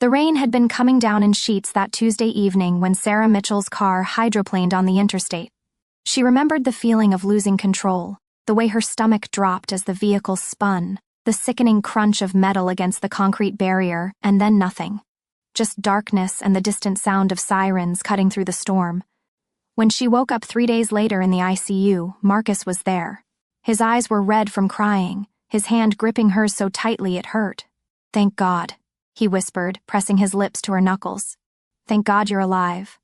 The rain had been coming down in sheets that Tuesday evening when Sarah Mitchell's car hydroplaned on the interstate. She remembered the feeling of losing control, the way her stomach dropped as the vehicle spun, the sickening crunch of metal against the concrete barrier, and then nothing. Just darkness and the distant sound of sirens cutting through the storm. When she woke up 3 days later in the ICU, Marcus was there. His eyes were red from crying, his hand gripping hers so tightly it hurt. "Thank God," he whispered, pressing his lips to her knuckles. "Thank God you're alive.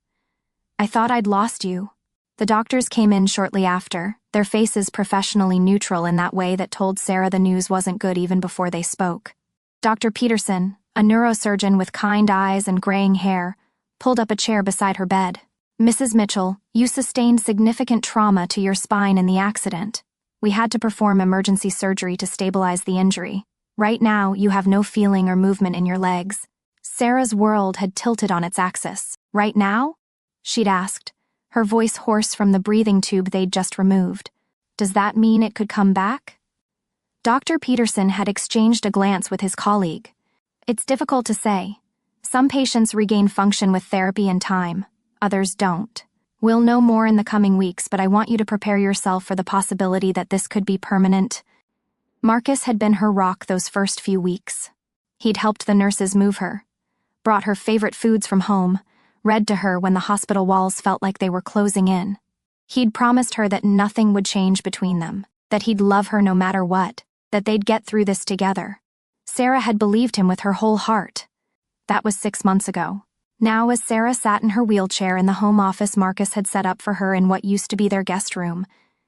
I thought I'd lost you." The doctors came in shortly after, their faces professionally neutral in that way that told Sarah the news wasn't good even before they spoke. Dr. Peterson, a neurosurgeon with kind eyes and graying hair, pulled up a chair beside her bed. "Mrs. Mitchell, you sustained significant trauma to your spine in the accident. We had to perform emergency surgery to stabilize the injury. Right now, you have no feeling or movement in your legs." Sarah's world had tilted on its axis. "Right now?" she'd asked, her voice hoarse from the breathing tube they'd just removed. "Does that mean it could come back?" Dr. Peterson had exchanged a glance with his colleague. "It's difficult to say. Some patients regain function with therapy and time, others don't. We'll know more in the coming weeks, but I want you to prepare yourself for the possibility that this could be permanent." Marcus had been her rock those first few weeks. He'd helped the nurses move her, brought her favorite foods from home, read to her when the hospital walls felt like they were closing in. He'd promised her that nothing would change between them, that he'd love her no matter what, that they'd get through this together. Sarah had believed him with her whole heart. That was 6 months ago. Now, as Sarah sat in her wheelchair in the home office Marcus had set up for her in what used to be their guest room,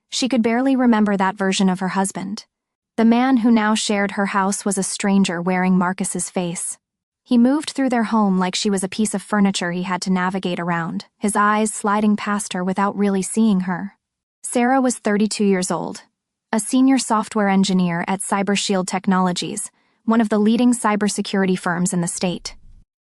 she could barely remember that version of her husband. The man who now shared her house was a stranger wearing Marcus's face. He moved through their home like she was a piece of furniture he had to navigate around, his eyes sliding past her without really seeing her. Sarah was 32 years old, a senior software engineer at CyberShield Technologies, one of the leading cybersecurity firms in the state.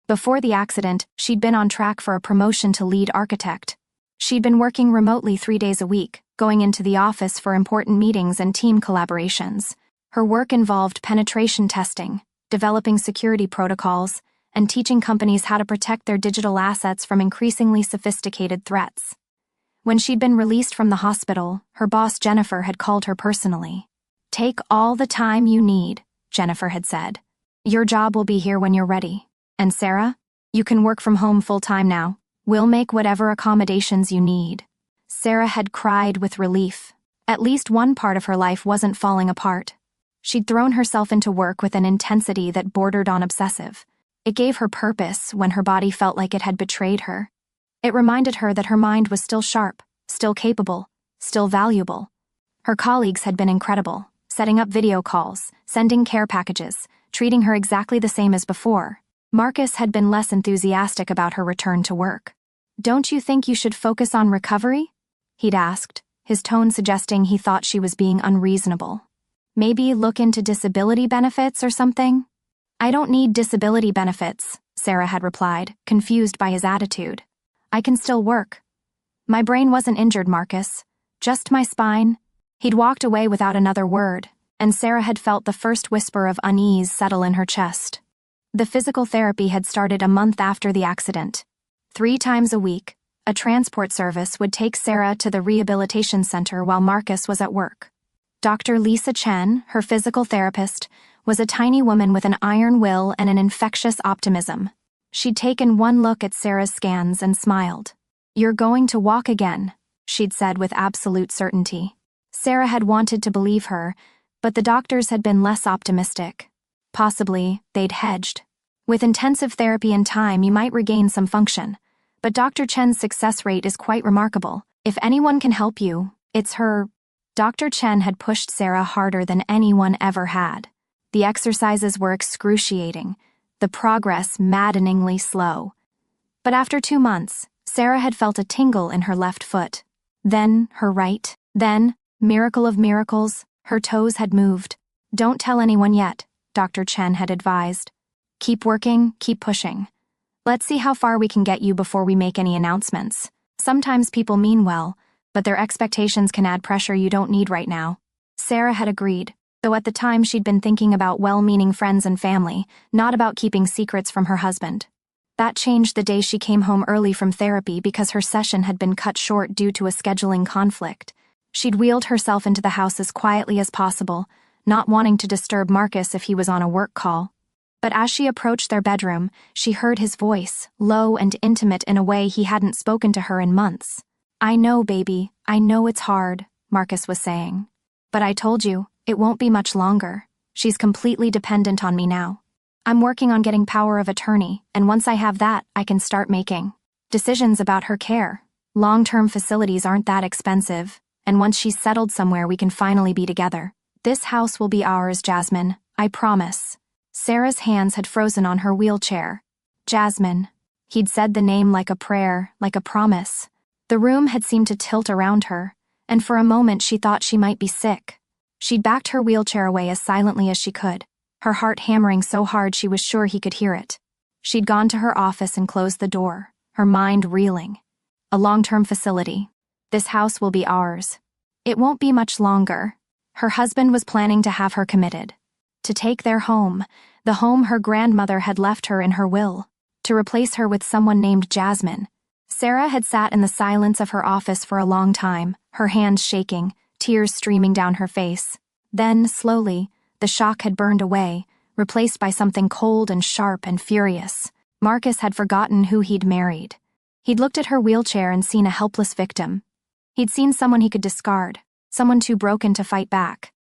Before the accident, she'd been on track for a promotion to lead architect. She'd been working remotely 3 days a week, going into the office for important meetings and team collaborations. Her work involved penetration testing, developing security protocols, and teaching companies how to protect their digital assets from increasingly sophisticated threats. When she'd been released from the hospital, her boss Jennifer had called her personally. "Take all the time you need," Jennifer had said. "Your job will be here when you're ready. And Sarah, you can work from home full-time now. We'll make whatever accommodations you need." Sarah had cried with relief. At least one part of her life wasn't falling apart. She'd thrown herself into work with an intensity that bordered on obsessive. It gave her purpose when her body felt like it had betrayed her. It reminded her that her mind was still sharp, still capable, still valuable. Her colleagues had been incredible, setting up video calls, sending care packages, treating her exactly the same as before. Marcus had been less enthusiastic about her return to work. "Don't you think you should focus on recovery?" he'd asked, his tone suggesting he thought she was being unreasonable. "Maybe look into disability benefits or something?" "I don't need disability benefits," Sarah had replied, confused by his attitude. "I can still work. My brain wasn't injured, Marcus. Just my spine." He'd walked away without another word, and Sarah had felt the first whisper of unease settle in her chest. The physical therapy had started a month after the accident. 3 times a week, a transport service would take Sarah to the rehabilitation center while Marcus was at work. Dr. Lisa Chen, her physical therapist, was a tiny woman with an iron will and an infectious optimism. She'd taken one look at Sarah's scans and smiled. "You're going to walk again," she'd said with absolute certainty. Sarah had wanted to believe her, but the doctors had been less optimistic. Possibly, they'd hedged. With intensive therapy and time, you might regain some function. But Dr. Chen's success rate is quite remarkable. If anyone can help you, it's her. Dr. Chen had pushed Sarah harder than anyone ever had. The exercises were excruciating, the progress maddeningly slow. But after 2 months, Sarah had felt a tingle in her left foot. Then her right. Then, miracle of miracles, her toes had moved. "Don't tell anyone yet," Dr. Chen had advised. "Keep working, keep pushing. Let's see how far we can get you before we make any announcements. Sometimes people mean well, but their expectations can add pressure you don't need right now." Sarah had agreed. though at the time she'd been thinking about well-meaning friends and family, not about keeping secrets from her husband. That changed the day she came home early from therapy because her session had been cut short due to a scheduling conflict. She'd wheeled herself into the house as quietly as possible, not wanting to disturb Marcus if he was on a work call. But as she approached their bedroom, she heard his voice, low and intimate in a way he hadn't spoken to her in months. "I know, baby, I know it's hard," Marcus was saying. "But I told you, it won't be much longer. She's completely dependent on me now. I'm working on getting power of attorney, and once I have that, I can start making decisions about her care. Long-term facilities aren't that expensive, and once she's settled somewhere we can finally be together. This house will be ours, Jasmine, I promise." Sarah's hands had frozen on her wheelchair. Jasmine. He'd said the name like a prayer, like a promise. The room had seemed to tilt around her, and for a moment she thought she might be sick. She'd backed her wheelchair away as silently as she could, her heart hammering so hard she was sure he could hear it. She'd gone to her office and closed the door, her mind reeling. A long-term facility. This house will be ours. It won't be much longer. Her husband was planning to have her committed. To take their home, the home her grandmother had left her in her will, to replace her with someone named Jasmine. Sarah had sat in the silence of her office for a long time, her hands shaking, tears streaming down her face. Then, slowly, the shock had burned away, replaced by something cold and sharp and furious. Marcus had forgotten who he'd married. He'd looked at her wheelchair and seen a helpless victim. He'd seen someone he could discard, someone too broken to fight back.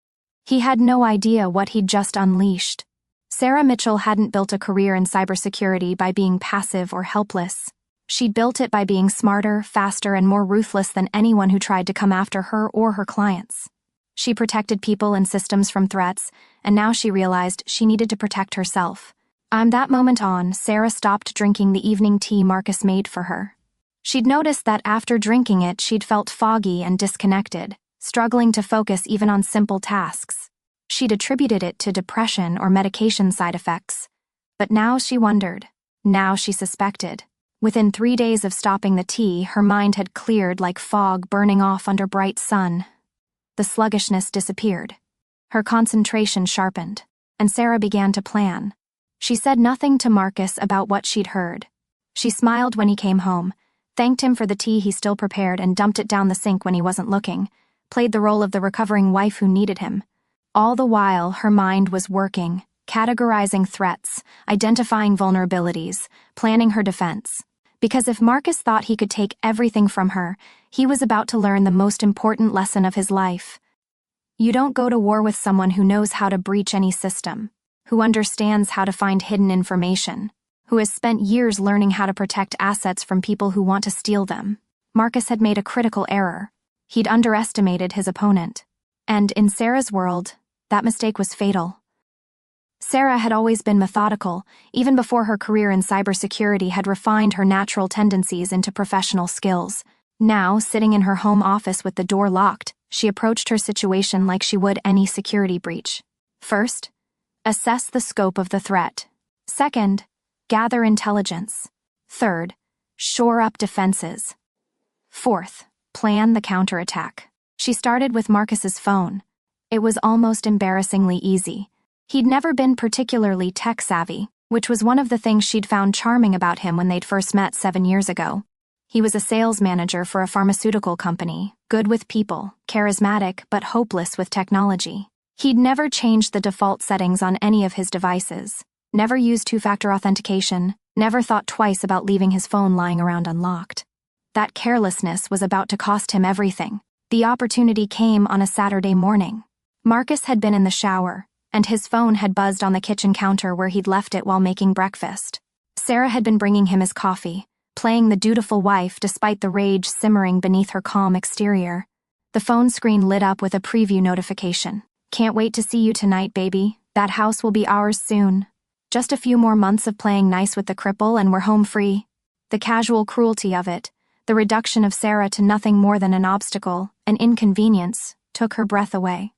He had no idea what he'd just unleashed. Sarah Mitchell hadn't built a career in cybersecurity by being passive or helpless. She'd built it by being smarter, faster, and more ruthless than anyone who tried to come after her or her clients. She protected people and systems from threats, and now she realized she needed to protect herself. That moment on, Sarah stopped drinking the evening tea Marcus made for her. She'd noticed that after drinking it, she'd felt foggy and disconnected, struggling to focus even on simple tasks. She'd attributed it to depression or medication side effects. But now she wondered. Now she suspected. Within 3 days of stopping the tea, her mind had cleared like fog burning off under bright sun. The sluggishness disappeared. Her concentration sharpened, and Sarah began to plan. She said nothing to Marcus about what she'd heard. She smiled when he came home, thanked him for the tea he still prepared and dumped it down the sink when he wasn't looking, played the role of the recovering wife who needed him. All the while, her mind was working, categorizing threats, identifying vulnerabilities, planning her defense. Because if Marcus thought he could take everything from her, he was about to learn the most important lesson of his life. You don't go to war with someone who knows how to breach any system, who understands how to find hidden information, who has spent years learning how to protect assets from people who want to steal them. Marcus had made a critical error. He'd underestimated his opponent. And in Sarah's world, that mistake was fatal. Sarah had always been methodical, even before her career in cybersecurity had refined her natural tendencies into professional skills. Now, sitting in her home office with the door locked, she approached her situation like she would any security breach. First, assess the scope of the threat. Second, gather intelligence. Third, shore up defenses. Fourth, plan the counterattack. She started with Marcus's phone. It was almost embarrassingly easy. He'd never been particularly tech-savvy, which was one of the things she'd found charming about him when they'd first met 7 years ago. He was a sales manager for a pharmaceutical company, good with people, charismatic but hopeless with technology. He'd never changed the default settings on any of his devices, never used two-factor authentication, never thought twice about leaving his phone lying around unlocked. That carelessness was about to cost him everything. The opportunity came on a Saturday morning. Marcus had been in the shower, and his phone had buzzed on the kitchen counter where he'd left it while making breakfast. Sarah had been bringing him his coffee, playing the dutiful wife despite the rage simmering beneath her calm exterior. The phone screen lit up with a preview notification. "Can't wait to see you tonight, baby. That house will be ours soon. Just a few more months of playing nice with the cripple and we're home free." The casual cruelty of it, the reduction of Sarah to nothing more than an obstacle, an inconvenience, took her breath away.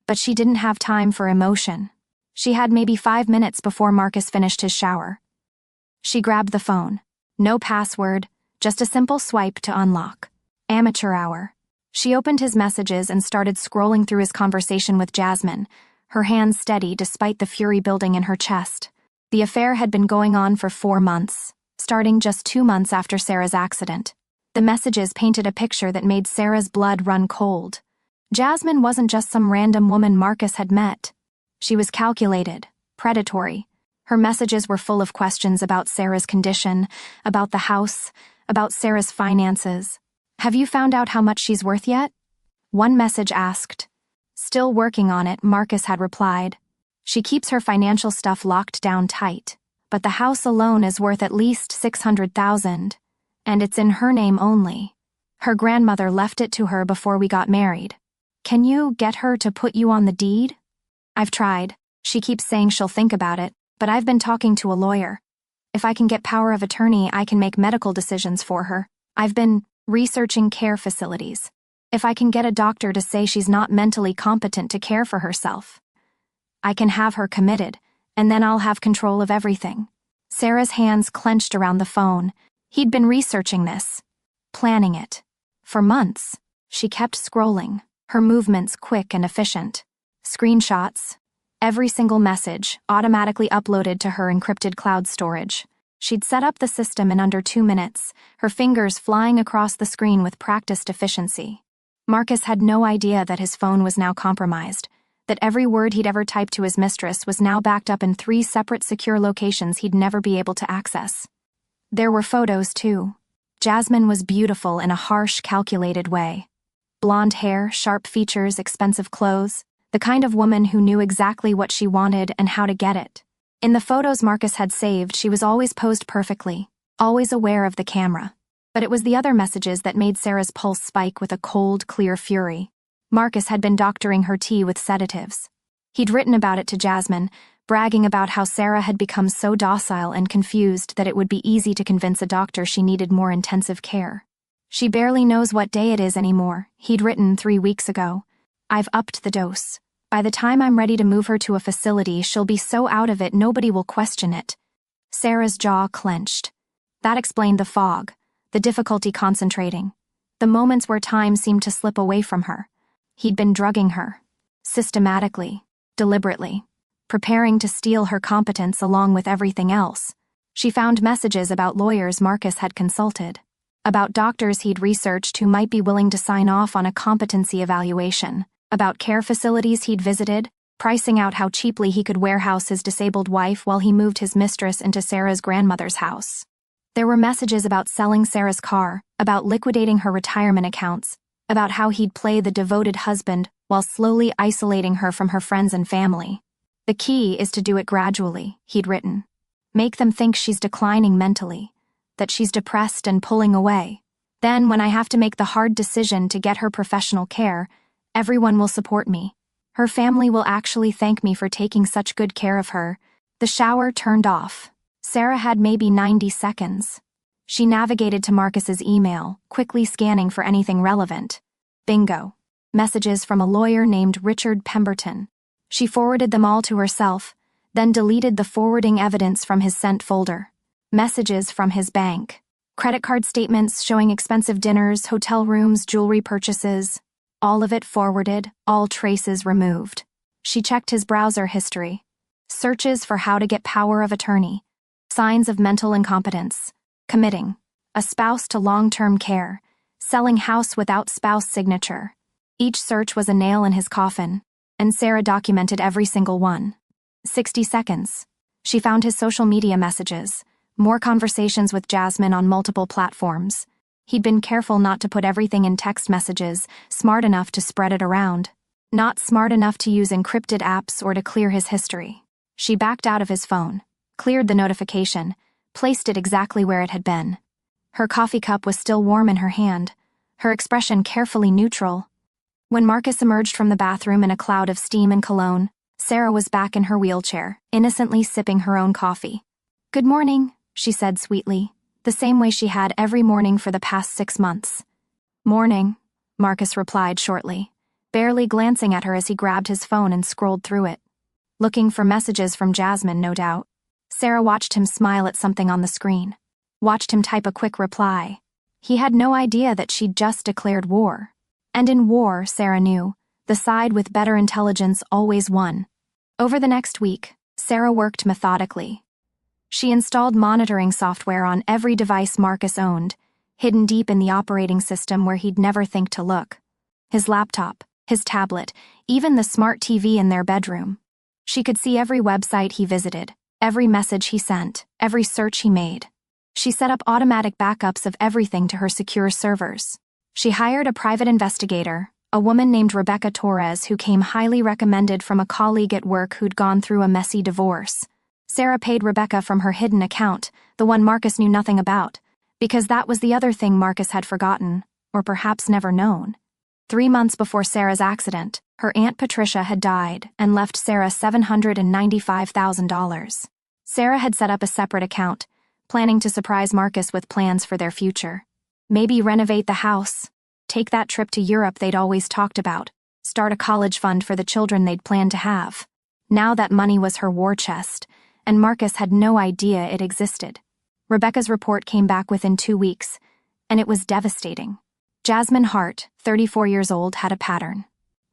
But she didn't have time for emotion. She had maybe 5 minutes before Marcus finished his shower. She grabbed the phone. No password, just a simple swipe to unlock. Amateur hour. She opened his messages and started scrolling through his conversation with Jasmine, her hands steady despite the fury building in her chest. The affair had been going on for 4 months, starting just 2 months after Sarah's accident. The messages painted a picture that made Sarah's blood run cold. Jasmine wasn't just some random woman Marcus had met. She was calculated, predatory. Her messages were full of questions about Sarah's condition, about the house, about Sarah's finances. "Have you found out how much she's worth yet?" One message asked. "Still working on it," Marcus had replied. "She keeps her financial stuff locked down tight, but the house alone is worth at least $600,000, and it's in her name only. Her grandmother left it to her before we got married. Can you get her to put you on the deed?" "I've tried. She keeps saying she'll think about it, but I've been talking to a lawyer. If I can get power of attorney, I can make medical decisions for her. I've been researching care facilities. If I can get a doctor to say she's not mentally competent to care for herself, I can have her committed, and then I'll have control of everything." Sarah's hands clenched around the phone. He'd been researching this, planning it. For months, she kept scrolling, her movements quick and efficient. Screenshots, every single message, automatically uploaded to her encrypted cloud storage. She'd set up the system in under 2 minutes, her fingers flying across the screen with practiced efficiency. Marcus had no idea that his phone was now compromised, that every word he'd ever typed to his mistress was now backed up in 3 separate secure locations he'd never be able to access. There were photos, too. Jasmine was beautiful in a harsh, calculated way. Blonde hair, sharp features, expensive clothes, the kind of woman who knew exactly what she wanted and how to get it. In the photos Marcus had saved, she was always posed perfectly, always aware of the camera. But it was the other messages that made Sarah's pulse spike with a cold, clear fury. Marcus had been doctoring her tea with sedatives. He'd written about it to Jasmine, bragging about how Sarah had become so docile and confused that it would be easy to convince a doctor she needed more intensive care. "She barely knows what day it is anymore," he'd written 3 weeks ago. "I've upped the dose. By the time I'm ready to move her to a facility, she'll be so out of it nobody will question it." Sarah's jaw clenched. That explained the fog, the difficulty concentrating, the moments where time seemed to slip away from her. He'd been drugging her, systematically, deliberately, preparing to steal her competence along with everything else. She found messages about lawyers Marcus had consulted, about doctors he'd researched who might be willing to sign off on a competency evaluation, about care facilities he'd visited, pricing out how cheaply he could warehouse his disabled wife while he moved his mistress into Sarah's grandmother's house. There were messages about selling Sarah's car, about liquidating her retirement accounts, about how he'd play the devoted husband while slowly isolating her from her friends and family. "The key is to do it gradually," he'd written. "Make them think she's declining mentally, that she's depressed and pulling away. Then, when I have to make the hard decision to get her professional care, everyone will support me. Her family will actually thank me for taking such good care of her." The shower turned off. Sarah had maybe 90 seconds. She navigated to Marcus's email, quickly scanning for anything relevant. Bingo. Messages from a lawyer named Richard Pemberton. She forwarded them all to herself, then deleted the forwarding evidence from his sent folder. Messages from his bank. Credit card statements showing expensive dinners, hotel rooms, jewelry purchases. All of it forwarded, all traces removed. She checked his browser history. Searches for how to get power of attorney. Signs of mental incompetence. Committing. A spouse to long-term care. Selling house without spouse signature. Each search was a nail in his coffin, and Sarah documented every single one. 60 seconds. She found his social media messages. More conversations with Jasmine on multiple platforms. He'd been careful not to put everything in text messages, smart enough to spread it around. Not smart enough to use encrypted apps or to clear his history. She backed out of his phone, cleared the notification, placed it exactly where it had been. Her coffee cup was still warm in her hand, her expression carefully neutral. When Marcus emerged from the bathroom in a cloud of steam and cologne, Sarah was back in her wheelchair, innocently sipping her own coffee. "Good morning," she said sweetly, the same way she had every morning for the past 6 months. "Morning," Marcus replied shortly, barely glancing at her as he grabbed his phone and scrolled through it. Looking for messages from Jasmine, no doubt. Sarah watched him smile at something on the screen, watched him type a quick reply. He had no idea that she'd just declared war. And in war, Sarah knew, the side with better intelligence always won. Over the next week, Sarah worked methodically. She installed monitoring software on every device Marcus owned, hidden deep in the operating system where he'd never think to look. His laptop, his tablet, even the smart TV in their bedroom. She could see every website he visited, every message he sent, every search he made. She set up automatic backups of everything to her secure servers. She hired a private investigator, a woman named Rebecca Torres, who came highly recommended from a colleague at work who'd gone through a messy divorce. Sarah paid Rebecca from her hidden account, the one Marcus knew nothing about, because that was the other thing Marcus had forgotten, or perhaps never known. 3 months before Sarah's accident, her Aunt Patricia had died and left Sarah $795,000. Sarah had set up a separate account, planning to surprise Marcus with plans for their future. Maybe renovate the house, take that trip to Europe they'd always talked about, start a college fund for the children they'd planned to have. Now that money was her war chest, and Marcus had no idea it existed. Rebecca's report came back within 2 weeks, and it was devastating. Jasmine Hart, 34 years old, had a pattern.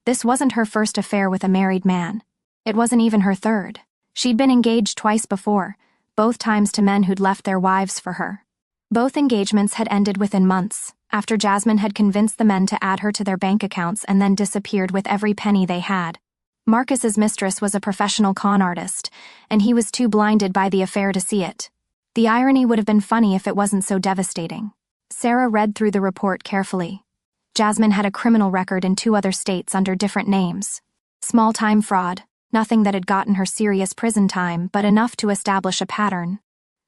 This wasn't her first affair with a married man. It wasn't even her third. She'd been engaged twice before, both times to men who'd left their wives for her. Both engagements had ended within months, after Jasmine had convinced the men to add her to their bank accounts and then disappeared with every penny they had. Marcus's mistress was a professional con artist, and he was too blinded by the affair to see it. The irony would have been funny if it wasn't so devastating. Sarah read through the report carefully. Jasmine had a criminal record in 2 other states under different names. Small-time fraud, nothing that had gotten her serious prison time, but enough to establish a pattern.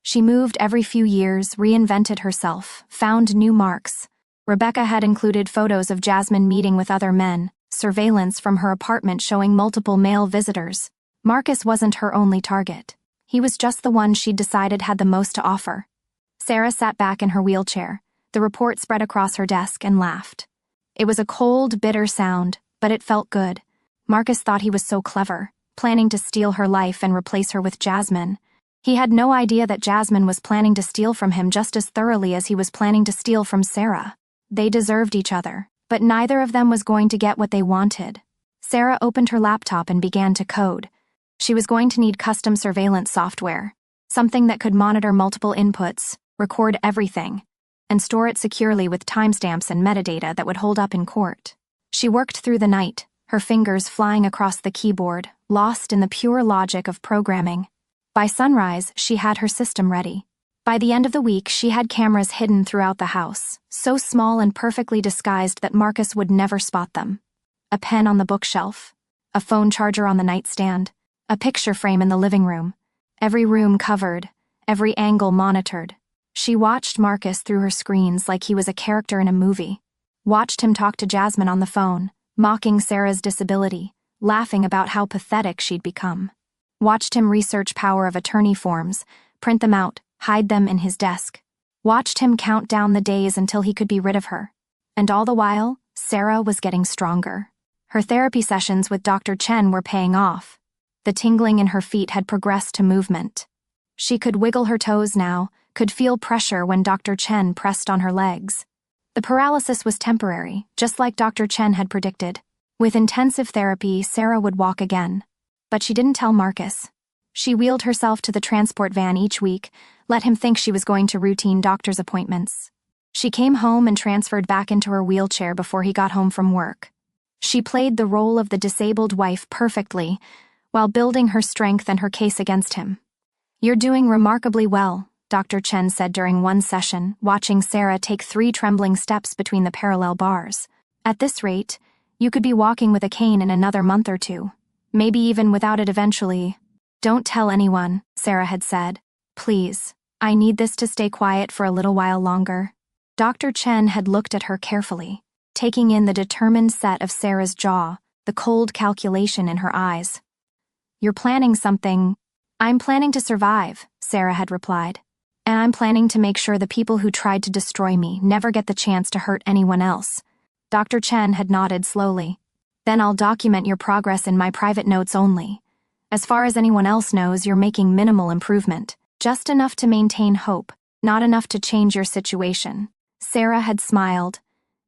She moved every few years, reinvented herself, found new marks. Rebecca had included photos of Jasmine meeting with other men, surveillance from her apartment showing multiple male visitors. Marcus wasn't her only target. He was just the one she'd decided had the most to offer. Sarah sat back in her wheelchair, the report spread across her desk, and laughed. It was a cold, bitter sound, but it felt good. Marcus thought he was so clever, planning to steal her life and replace her with Jasmine. He had no idea that Jasmine was planning to steal from him just as thoroughly as he was planning to steal from Sarah. They deserved each other, but neither of them was going to get what they wanted. Sarah opened her laptop and began to code. She was going to need custom surveillance software, something that could monitor multiple inputs, record everything, and store it securely with timestamps and metadata that would hold up in court. She worked through the night, her fingers flying across the keyboard, lost in the pure logic of programming. By sunrise, she had her system ready. By the end of the week, she had cameras hidden throughout the house, so small and perfectly disguised that Marcus would never spot them. A pen on the bookshelf, a phone charger on the nightstand, a picture frame in the living room. Every room covered, every angle monitored. She watched Marcus through her screens like he was a character in a movie. Watched him talk to Jasmine on the phone, mocking Sarah's disability, laughing about how pathetic she'd become. Watched him research power of attorney forms, print them out, hide them in his desk. Watched him count down the days until he could be rid of her. And all the while, Sarah was getting stronger. Her therapy sessions with Dr. Chen were paying off. The tingling in her feet had progressed to movement. She could wiggle her toes now, could feel pressure when Dr. Chen pressed on her legs. The paralysis was temporary, just like Dr. Chen had predicted. With intensive therapy, Sarah would walk again. But she didn't tell Marcus. She wheeled herself to the transport van each week, let him think she was going to routine doctor's appointments. She came home and transferred back into her wheelchair before he got home from work. She played the role of the disabled wife perfectly, while building her strength and her case against him. "You're doing remarkably well," Dr. Chen said during one session, watching Sarah take 3 trembling steps between the parallel bars. "At this rate, you could be walking with a cane in another month or 2. Maybe even without it eventually." "Don't tell anyone," Sarah had said. "Please, I need this to stay quiet for a little while longer." Dr. Chen had looked at her carefully, taking in the determined set of Sarah's jaw, the cold calculation in her eyes. "You're planning something." "I'm planning to survive," Sarah had replied. "And I'm planning to make sure the people who tried to destroy me never get the chance to hurt anyone else." Dr. Chen had nodded slowly. "Then I'll document your progress in my private notes only. As far as anyone else knows, you're making minimal improvement, just enough to maintain hope, not enough to change your situation." Sarah had smiled,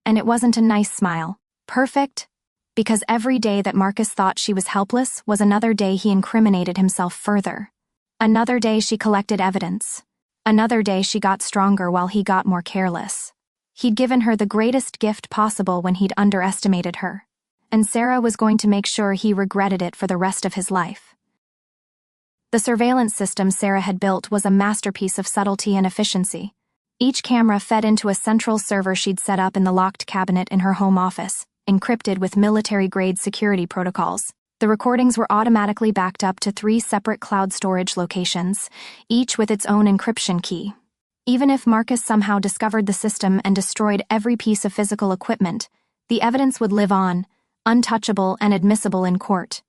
and it wasn't a nice smile. Perfect? Because every day that Marcus thought she was helpless was another day he incriminated himself further. Another day she collected evidence. Another day she got stronger while he got more careless. He'd given her the greatest gift possible when he'd underestimated her. And Sarah was going to make sure he regretted it for the rest of his life. The surveillance system Sarah had built was a masterpiece of subtlety and efficiency. Each camera fed into a central server she'd set up in the locked cabinet in her home office, encrypted with military-grade security protocols. The recordings were automatically backed up to 3 separate cloud storage locations, each with its own encryption key. Even if Marcus somehow discovered the system and destroyed every piece of physical equipment, the evidence would live on, untouchable and admissible in court.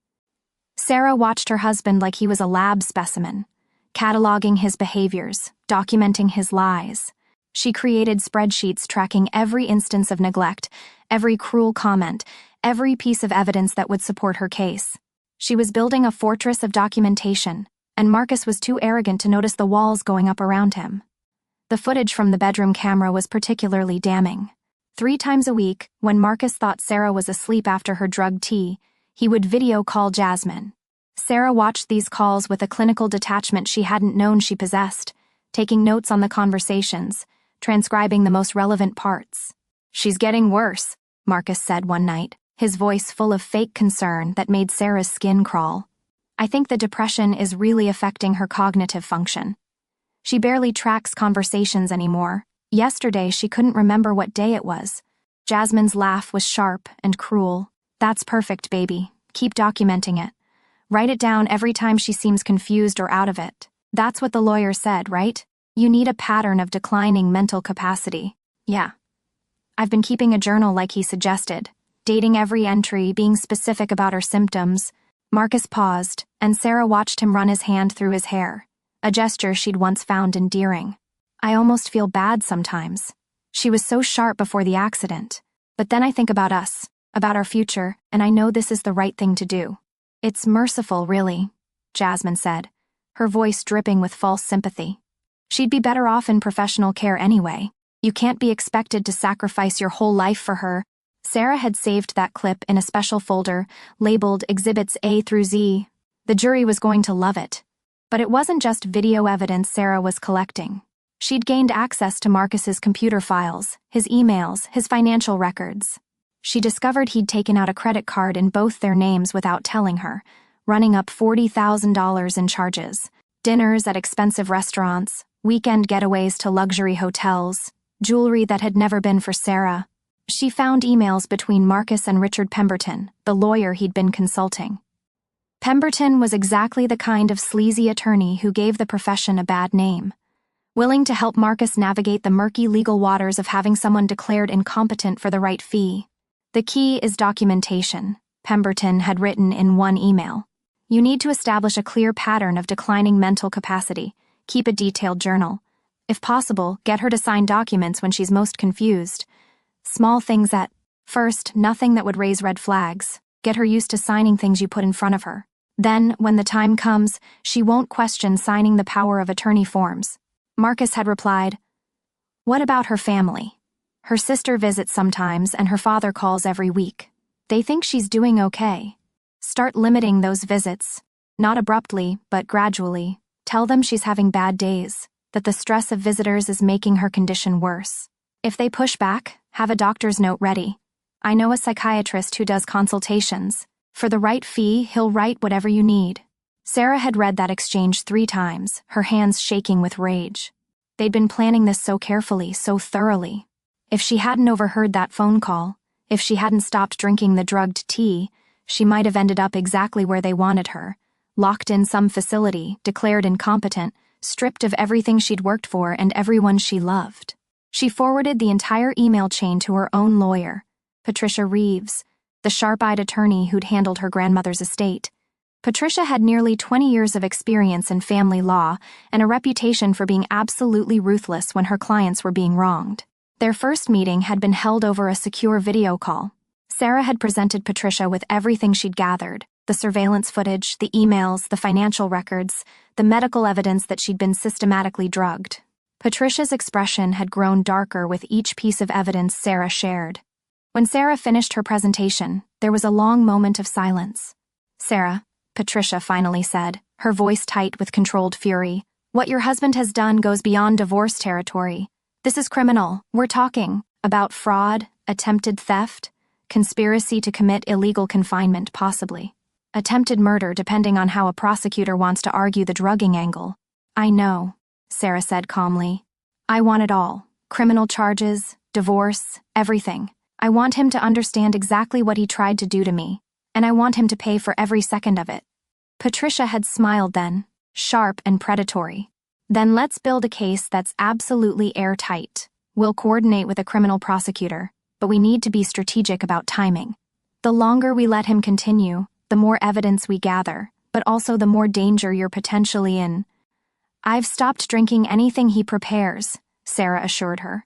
Sarah watched her husband like he was a lab specimen, cataloging his behaviors, documenting his lies. She created spreadsheets tracking every instance of neglect, every cruel comment, every piece of evidence that would support her case. She was building a fortress of documentation, and Marcus was too arrogant to notice the walls going up around him. The footage from the bedroom camera was particularly damning. 3 times a week, when Marcus thought Sarah was asleep after her drugged tea, he would video call Jasmine. Sarah watched these calls with a clinical detachment she hadn't known she possessed, taking notes on the conversations, transcribing the most relevant parts. "She's getting worse," Marcus said one night, his voice full of fake concern that made Sarah's skin crawl. "I think the depression is really affecting her cognitive function. She barely tracks conversations anymore. Yesterday she couldn't remember what day it was." Jasmine's laugh was sharp and cruel. "That's perfect, baby. Keep documenting it. Write it down every time she seems confused or out of it. That's what the lawyer said, right? You need a pattern of declining mental capacity." "Yeah. I've been keeping a journal like he suggested, dating every entry, being specific about her symptoms." Marcus paused, and Sarah watched him run his hand through his hair, a gesture she'd once found endearing. "I almost feel bad sometimes. She was so sharp before the accident. But then I think about us, about our future, and I know this is the right thing to do." "It's merciful, really," Jasmine said, her voice dripping with false sympathy. "She'd be better off in professional care anyway. You can't be expected to sacrifice your whole life for her." Sarah had saved that clip in a special folder, labeled Exhibits A through Z. The jury was going to love it. But it wasn't just video evidence Sarah was collecting. She'd gained access to Marcus's computer files, his emails, his financial records. She discovered he'd taken out a credit card in both their names without telling her, running up $40,000 in charges. Dinners at expensive restaurants, weekend getaways to luxury hotels, jewelry that had never been for Sarah. She found emails between Marcus and Richard Pemberton, the lawyer he'd been consulting. Pemberton was exactly the kind of sleazy attorney who gave the profession a bad name, willing to help Marcus navigate the murky legal waters of having someone declared incompetent for the right fee. "The key is documentation," Pemberton had written in one email. "You need to establish a clear pattern of declining mental capacity, keep a detailed journal. If possible, get her to sign documents when she's most confused. Small things at first, nothing that would raise red flags. Get her used to signing things you put in front of her. Then, when the time comes, she won't question signing the power of attorney forms." Marcus had replied, "What about her family? Her sister visits sometimes and her father calls every week. They think she's doing okay. Start limiting those visits. Not abruptly, but gradually. Tell them she's having bad days, that the stress of visitors is making her condition worse. If they push back, have a doctor's note ready. I know a psychiatrist who does consultations. For the right fee, he'll write whatever you need." Sarah had read that exchange 3 times, her hands shaking with rage. They'd been planning this so carefully, so thoroughly. If she hadn't overheard that phone call, if she hadn't stopped drinking the drugged tea, she might have ended up exactly where they wanted her, locked in some facility, declared incompetent, stripped of everything she'd worked for and everyone she loved. She forwarded the entire email chain to her own lawyer, Patricia Reeves, the sharp-eyed attorney who'd handled her grandmother's estate. Patricia had nearly 20 years of experience in family law and a reputation for being absolutely ruthless when her clients were being wronged. Their first meeting had been held over a secure video call. Sarah had presented Patricia with everything she'd gathered, the surveillance footage, the emails, the financial records, the medical evidence that she'd been systematically drugged. Patricia's expression had grown darker with each piece of evidence Sarah shared. When Sarah finished her presentation, There was a long moment of silence. "Sarah," Patricia finally said, her voice tight with controlled fury, "what your husband has done goes beyond divorce territory. This is criminal. We're talking about fraud, attempted theft, conspiracy to commit illegal confinement, possibly. Attempted murder, depending on how a prosecutor wants to argue the drugging angle." "I know," Sarah said calmly. "I want it all. Criminal charges, divorce, everything. I want him to understand exactly what he tried to do to me, and I want him to pay for every second of it." Patricia had smiled then, sharp and predatory. "Then let's build a case that's absolutely airtight. We'll coordinate with a criminal prosecutor, but we need to be strategic about timing. The longer we let him continue, the more evidence we gather, but also the more danger you're potentially in." "I've stopped drinking anything he prepares," Sarah assured her.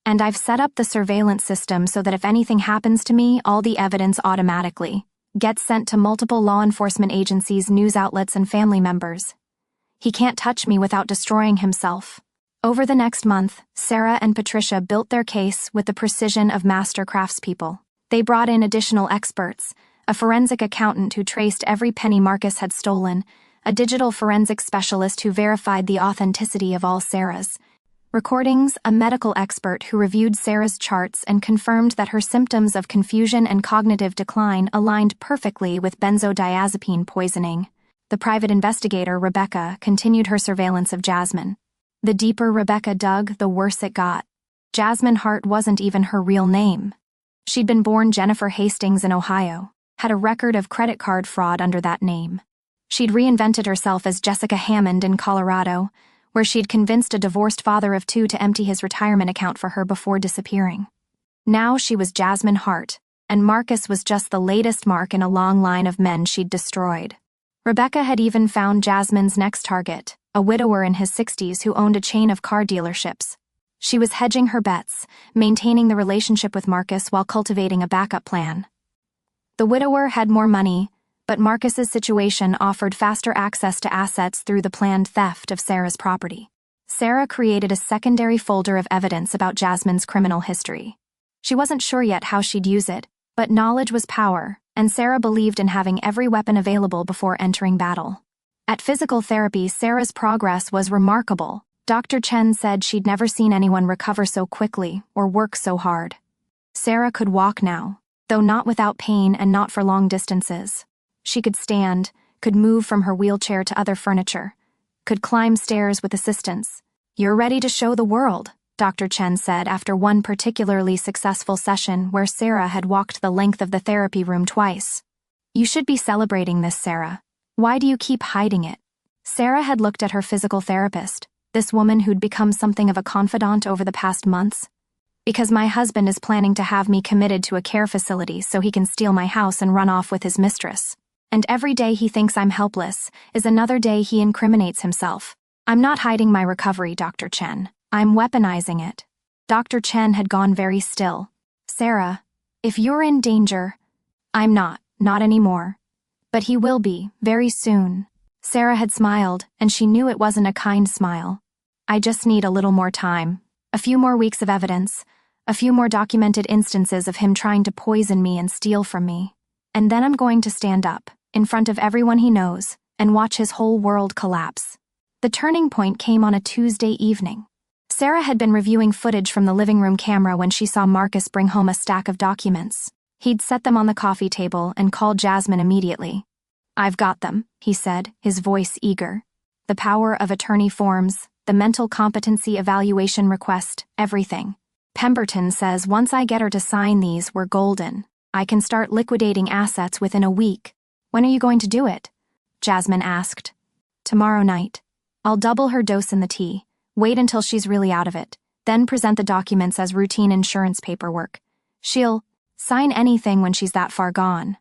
"And I've set up the surveillance system so that if anything happens to me, all the evidence automatically gets sent to multiple law enforcement agencies, news outlets, and family members. He can't touch me without destroying himself." Over the next month, Sarah and Patricia built their case with the precision of master craftspeople. They brought in additional experts, a forensic accountant who traced every penny Marcus had stolen, a digital forensic specialist who verified the authenticity of all Sarah's recordings, a medical expert who reviewed Sarah's charts and confirmed that her symptoms of confusion and cognitive decline aligned perfectly with benzodiazepine poisoning. The private investigator, Rebecca, continued her surveillance of Jasmine. The deeper Rebecca dug, the worse it got. Jasmine Hart wasn't even her real name. She'd been born Jennifer Hastings in Ohio, had a record of credit card fraud under that name. She'd reinvented herself as Jessica Hammond in Colorado, where she'd convinced a divorced father of two to empty his retirement account for her before disappearing. Now she was Jasmine Hart, and Marcus was just the latest mark in a long line of men she'd destroyed. Rebecca had even found Jasmine's next target, a widower in his 60s who owned a chain of car dealerships. She was hedging her bets, maintaining the relationship with Marcus while cultivating a backup plan. The widower had more money, but Marcus's situation offered faster access to assets through the planned theft of Sarah's property. Sarah created a secondary folder of evidence about Jasmine's criminal history. She wasn't sure yet how she'd use it, but knowledge was power, and Sarah believed in having every weapon available before entering battle. At physical therapy, Sarah's progress was remarkable. Dr. Chen said she'd never seen anyone recover so quickly or work so hard. Sarah could walk now, though not without pain and not for long distances. She could stand, could move from her wheelchair to other furniture, could climb stairs with assistance. "You're ready to show the world," Dr. Chen said after one particularly successful session where Sarah had walked the length of the therapy room twice. "You should be celebrating this, Sarah. Why do you keep hiding it?" Sarah had looked at her physical therapist, this woman who'd become something of a confidant over the past months. "Because my husband is planning to have me committed to a care facility so he can steal my house and run off with his mistress. And every day he thinks I'm helpless is another day he incriminates himself. I'm not hiding my recovery, Dr. Chen. I'm weaponizing it." Dr. Chen had gone very still. "Sarah, if you're in danger—" "I'm not anymore. But he will be, very soon." Sarah had smiled, and she knew it wasn't a kind smile. "I just need a little more time. A few more weeks of evidence. A few more documented instances of him trying to poison me and steal from me. And then I'm going to stand up, in front of everyone he knows, and watch his whole world collapse." The turning point came on a Tuesday evening. Sarah had been reviewing footage from the living room camera when she saw Marcus bring home a stack of documents. He'd set them on the coffee table and called Jasmine immediately. "I've got them," he said, his voice eager. "The power of attorney forms, the mental competency evaluation request, everything. Pemberton says once I get her to sign these, we're golden. I can start liquidating assets within a week." "When are you going to do it?" Jasmine asked. "Tomorrow night. I'll double her dose in the tea, wait until she's really out of it, then present the documents as routine insurance paperwork. She'll sign anything when she's that far gone.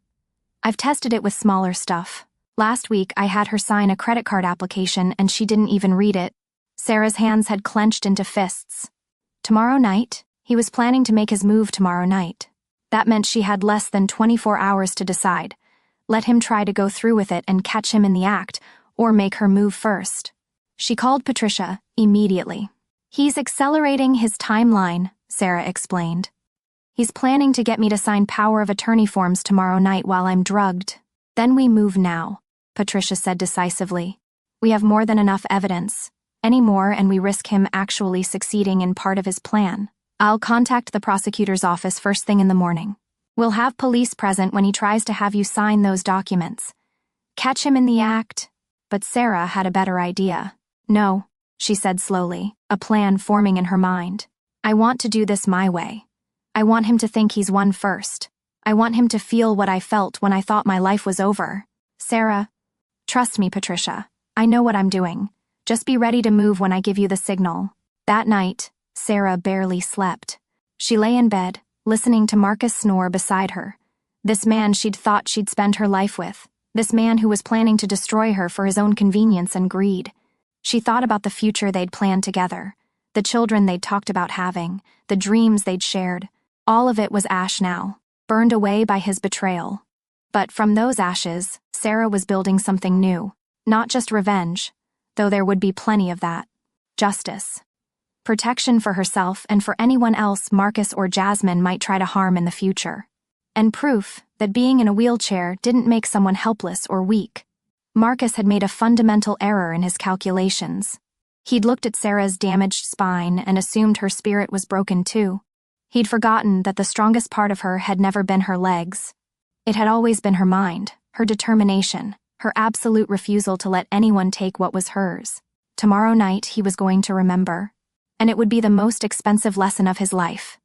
I've tested it with smaller stuff. Last week I had her sign a credit card application and she didn't even read it." Sarah's hands had clenched into fists. Tomorrow night? He was planning to make his move tomorrow night. That meant she had less than 24 hours to decide. Let him try to go through with it and catch him in the act, or make her move first. She called Patricia immediately. "He's accelerating his timeline," Sarah explained. He's planning to get me to sign power of attorney forms tomorrow night while I'm drugged. Then we move now, Patricia said decisively. We have more than enough evidence. Any more and we risk him actually succeeding in part of his plan. I'll contact the prosecutor's office first thing in the morning. We'll have police present when he tries to have you sign those documents. Catch him in the act. But Sarah had a better idea. No, she said slowly, a plan forming in her mind. I want to do this my way. I want him to think he's won first. I want him to feel what I felt when I thought my life was over. Sarah, trust me, Patricia. I know what I'm doing. Just be ready to move when I give you the signal. That night, Sarah barely slept. She lay in bed, listening to Marcus snore beside her. This man she'd thought she'd spend her life with. This man who was planning to destroy her for his own convenience and greed. She thought about the future they'd planned together, the children they'd talked about having, the dreams they'd shared. All of it was ash now, burned away by his betrayal. But from those ashes, Sarah was building something new. Not just revenge, though there would be plenty of that. Justice. Protection for herself and for anyone else Marcus or Jasmine might try to harm in the future. And proof that being in a wheelchair didn't make someone helpless or weak. Marcus had made a fundamental error in his calculations. He'd looked at Sarah's damaged spine and assumed her spirit was broken too. He'd forgotten that the strongest part of her had never been her legs. It had always been her mind, her determination, her absolute refusal to let anyone take what was hers. Tomorrow night he was going to remember. And it would be the most expensive lesson of his life.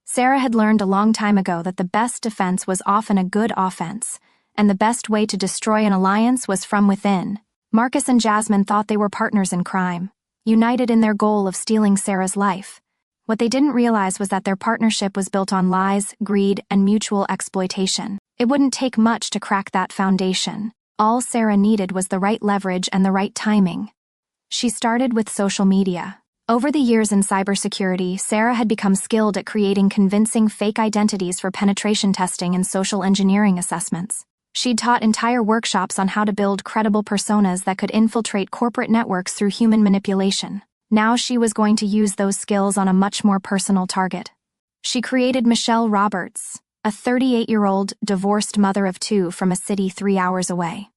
Sarah had learned a long time ago that the best defense was often a good offense, and the best way to destroy an alliance was from within. Marcus and Jasmine thought they were partners in crime, united in their goal of stealing Sarah's life. What they didn't realize was that their partnership was built on lies, greed, and mutual exploitation. It wouldn't take much to crack that foundation. All Sarah needed was the right leverage and the right timing. She started with social media. Over the years in cybersecurity, Sarah had become skilled at creating convincing fake identities for penetration testing and social engineering assessments. She'd taught entire workshops on how to build credible personas that could infiltrate corporate networks through human manipulation. Now she was going to use those skills on a much more personal target. She created Michelle Roberts, a 38-year-old divorced mother of two from a city 3 hours away.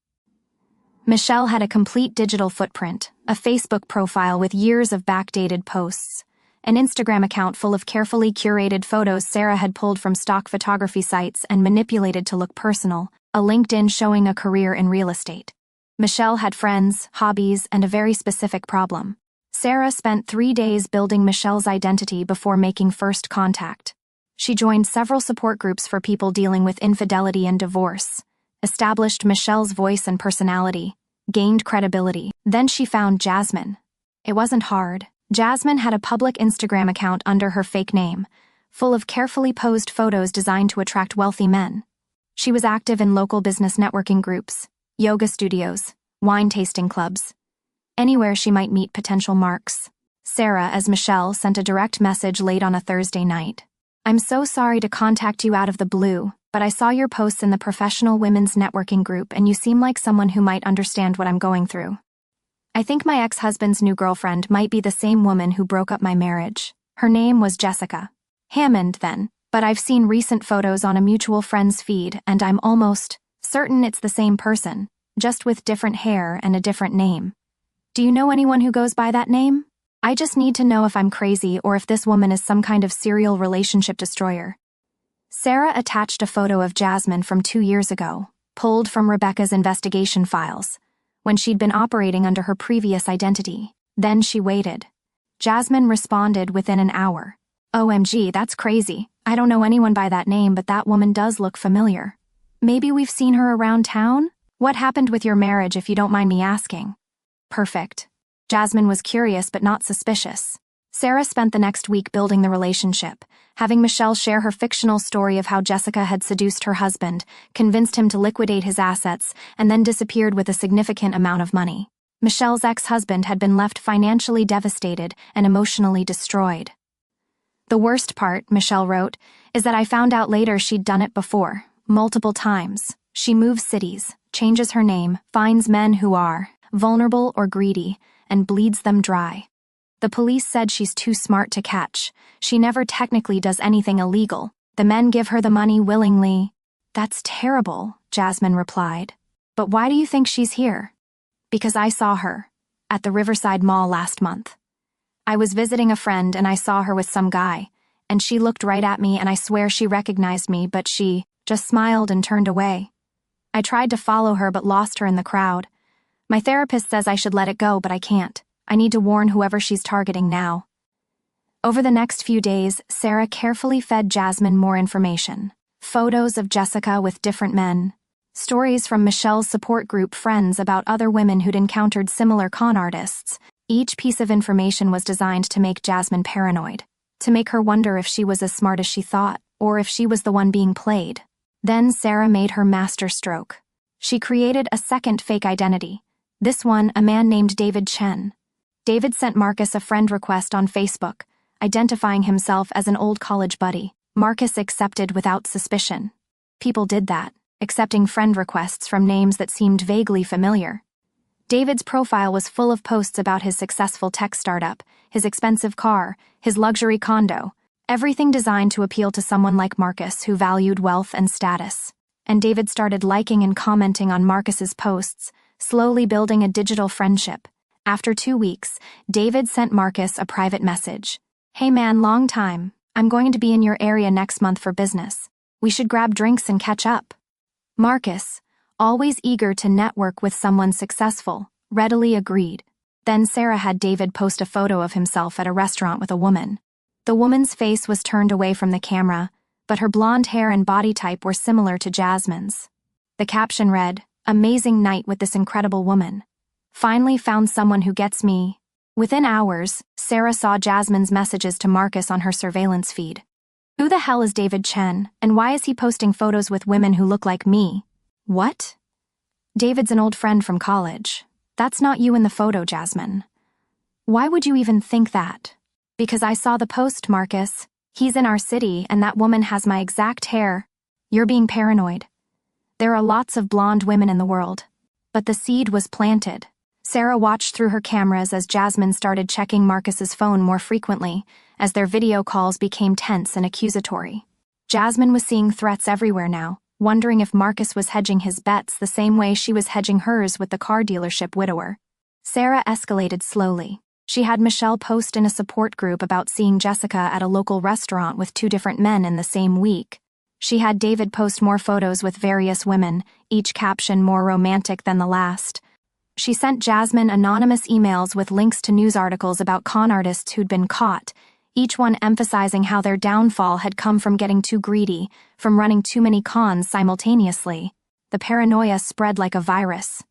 Michelle had a complete digital footprint, a Facebook profile with years of backdated posts, an Instagram account full of carefully curated photos Sarah had pulled from stock photography sites and manipulated to look personal, a LinkedIn showing a career in real estate. Michelle had friends, hobbies, and a very specific problem. Sarah spent 3 days building Michelle's identity before making first contact. She joined several support groups for people dealing with infidelity and divorce, established Michelle's voice and personality, gained credibility. Then she found Jasmine. It wasn't hard. Jasmine had a public Instagram account under her fake name, full of carefully posed photos designed to attract wealthy men. She was active in local business networking groups, yoga studios, wine tasting clubs, anywhere she might meet potential marks. Sarah, as Michelle, sent a direct message late on a Thursday night. I'm so sorry to contact you out of the blue, but I saw your posts in the professional women's networking group and you seem like someone who might understand what I'm going through. I think my ex-husband's new girlfriend might be the same woman who broke up my marriage. Her name was Jessica Hammond then, but I've seen recent photos on a mutual friend's feed and I'm almost certain it's the same person, just with different hair and a different name. Do you know anyone who goes by that name? I just need to know if I'm crazy or if this woman is some kind of serial relationship destroyer. Sarah attached a photo of Jasmine from 2 years ago, pulled from Rebecca's investigation files, when she'd been operating under her previous identity. Then she waited. Jasmine responded within an hour. OMG, that's crazy. I don't know anyone by that name, but that woman does look familiar. Maybe we've seen her around town? What happened with your marriage, if you don't mind me asking? Perfect. Jasmine was curious but not suspicious. Sarah spent the next week building the relationship, having Michelle share her fictional story of how Jessica had seduced her husband, convinced him to liquidate his assets, and then disappeared with a significant amount of money. Michelle's ex-husband had been left financially devastated and emotionally destroyed. The worst part, Michelle wrote, is that I found out later she'd done it before, multiple times. She moves cities, changes her name, finds men who are vulnerable or greedy, and bleeds them dry. The police said she's too smart to catch. She never technically does anything illegal. The men give her the money willingly. That's terrible, Jasmine replied. But why do you think she's here? Because I saw her at the Riverside Mall last month. I was visiting a friend and I saw her with some guy, and she looked right at me and I swear she recognized me, but she just smiled and turned away. I tried to follow her but lost her in the crowd. My therapist says I should let it go, but I can't. I need to warn whoever she's targeting now. Over the next few days, Sarah carefully fed Jasmine more information. Photos of Jessica with different men. Stories from Michelle's support group friends about other women who'd encountered similar con artists. Each piece of information was designed to make Jasmine paranoid, to make her wonder if she was as smart as she thought, or if she was the one being played. Then Sarah made her masterstroke. She created a second fake identity. This one, a man named David Chen. David sent Marcus a friend request on Facebook, identifying himself as an old college buddy. Marcus accepted without suspicion. People did that, accepting friend requests from names that seemed vaguely familiar. David's profile was full of posts about his successful tech startup, his expensive car, his luxury condo, everything designed to appeal to someone like Marcus who valued wealth and status. And David started liking and commenting on Marcus's posts, slowly building a digital friendship. After 2 weeks, David sent Marcus a private message. Hey man, long time. I'm going to be in your area next month for business. We should grab drinks and catch up. Marcus, always eager to network with someone successful, readily agreed. Then Sarah had David post a photo of himself at a restaurant with a woman. The woman's face was turned away from the camera, but her blonde hair and body type were similar to Jasmine's. The caption read, "Amazing night with this incredible woman. Finally found someone who gets me." Within hours, Sarah saw Jasmine's messages to Marcus on her surveillance feed. Who the hell is David Chen, and why is he posting photos with women who look like me? What? David's an old friend from college. That's not you in the photo, Jasmine. Why would you even think that? Because I saw the post, Marcus. He's in our city, and that woman has my exact hair. You're being paranoid. There are lots of blonde women in the world. But the seed was planted. Sarah watched through her cameras as Jasmine started checking Marcus's phone more frequently, as their video calls became tense and accusatory. Jasmine was seeing threats everywhere now, wondering if Marcus was hedging his bets the same way she was hedging hers with the car dealership widower. Sarah escalated slowly. She had Michelle post in a support group about seeing Jessica at a local restaurant with 2 different men in the same week. She had David post more photos with various women, each caption more romantic than the last. She sent Jasmine anonymous emails with links to news articles about con artists who'd been caught, each one emphasizing how their downfall had come from getting too greedy, from running too many cons simultaneously. The paranoia spread like a virus.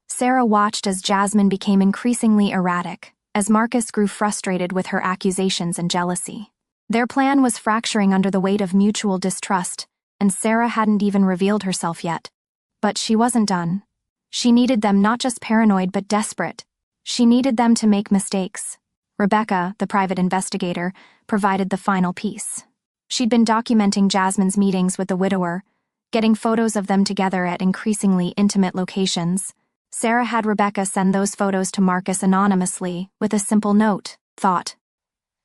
Sarah watched as Jasmine became increasingly erratic, as Marcus grew frustrated with her accusations and jealousy. Their plan was fracturing under the weight of mutual distrust, and Sarah hadn't even revealed herself yet. But she wasn't done. She needed them not just paranoid but desperate. She needed them to make mistakes. Rebecca, the private investigator, provided the final piece. She'd been documenting Jasmine's meetings with the widower, getting photos of them together at increasingly intimate locations. Sarah had Rebecca send those photos to Marcus anonymously with a simple note, thought.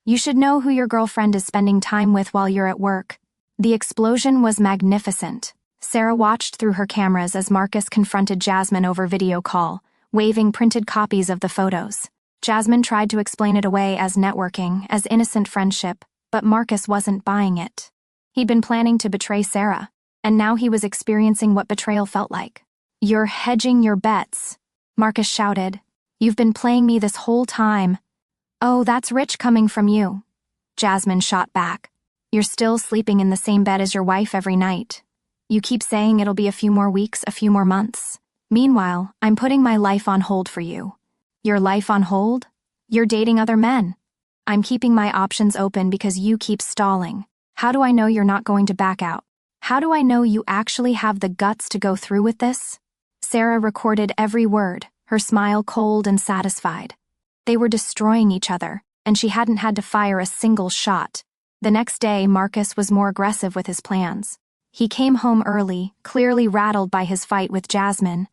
You should know who your girlfriend is spending time with while you're at work. The explosion was magnificent. Sarah watched through her cameras as Marcus confronted Jasmine over video call, waving printed copies of the photos. Jasmine tried to explain it away as networking, as innocent friendship, but Marcus wasn't buying it. He'd been planning to betray Sarah, and now he was experiencing what betrayal felt like. You're hedging your bets, Marcus shouted. You've been playing me this whole time. Oh, that's rich coming from you. Jasmine shot back. You're still sleeping in the same bed as your wife every night. You keep saying it'll be a few more weeks, a few more months. Meanwhile, I'm putting my life on hold for you. Your life on hold? You're dating other men. I'm keeping my options open because you keep stalling. How do I know you're not going to back out? How do I know you actually have the guts to go through with this? Sarah recorded every word, her smile cold and satisfied. They were destroying each other, and she hadn't had to fire a single shot. The next day, Marcus was more aggressive with his plans. He came home early, clearly rattled by his fight with Jasmine,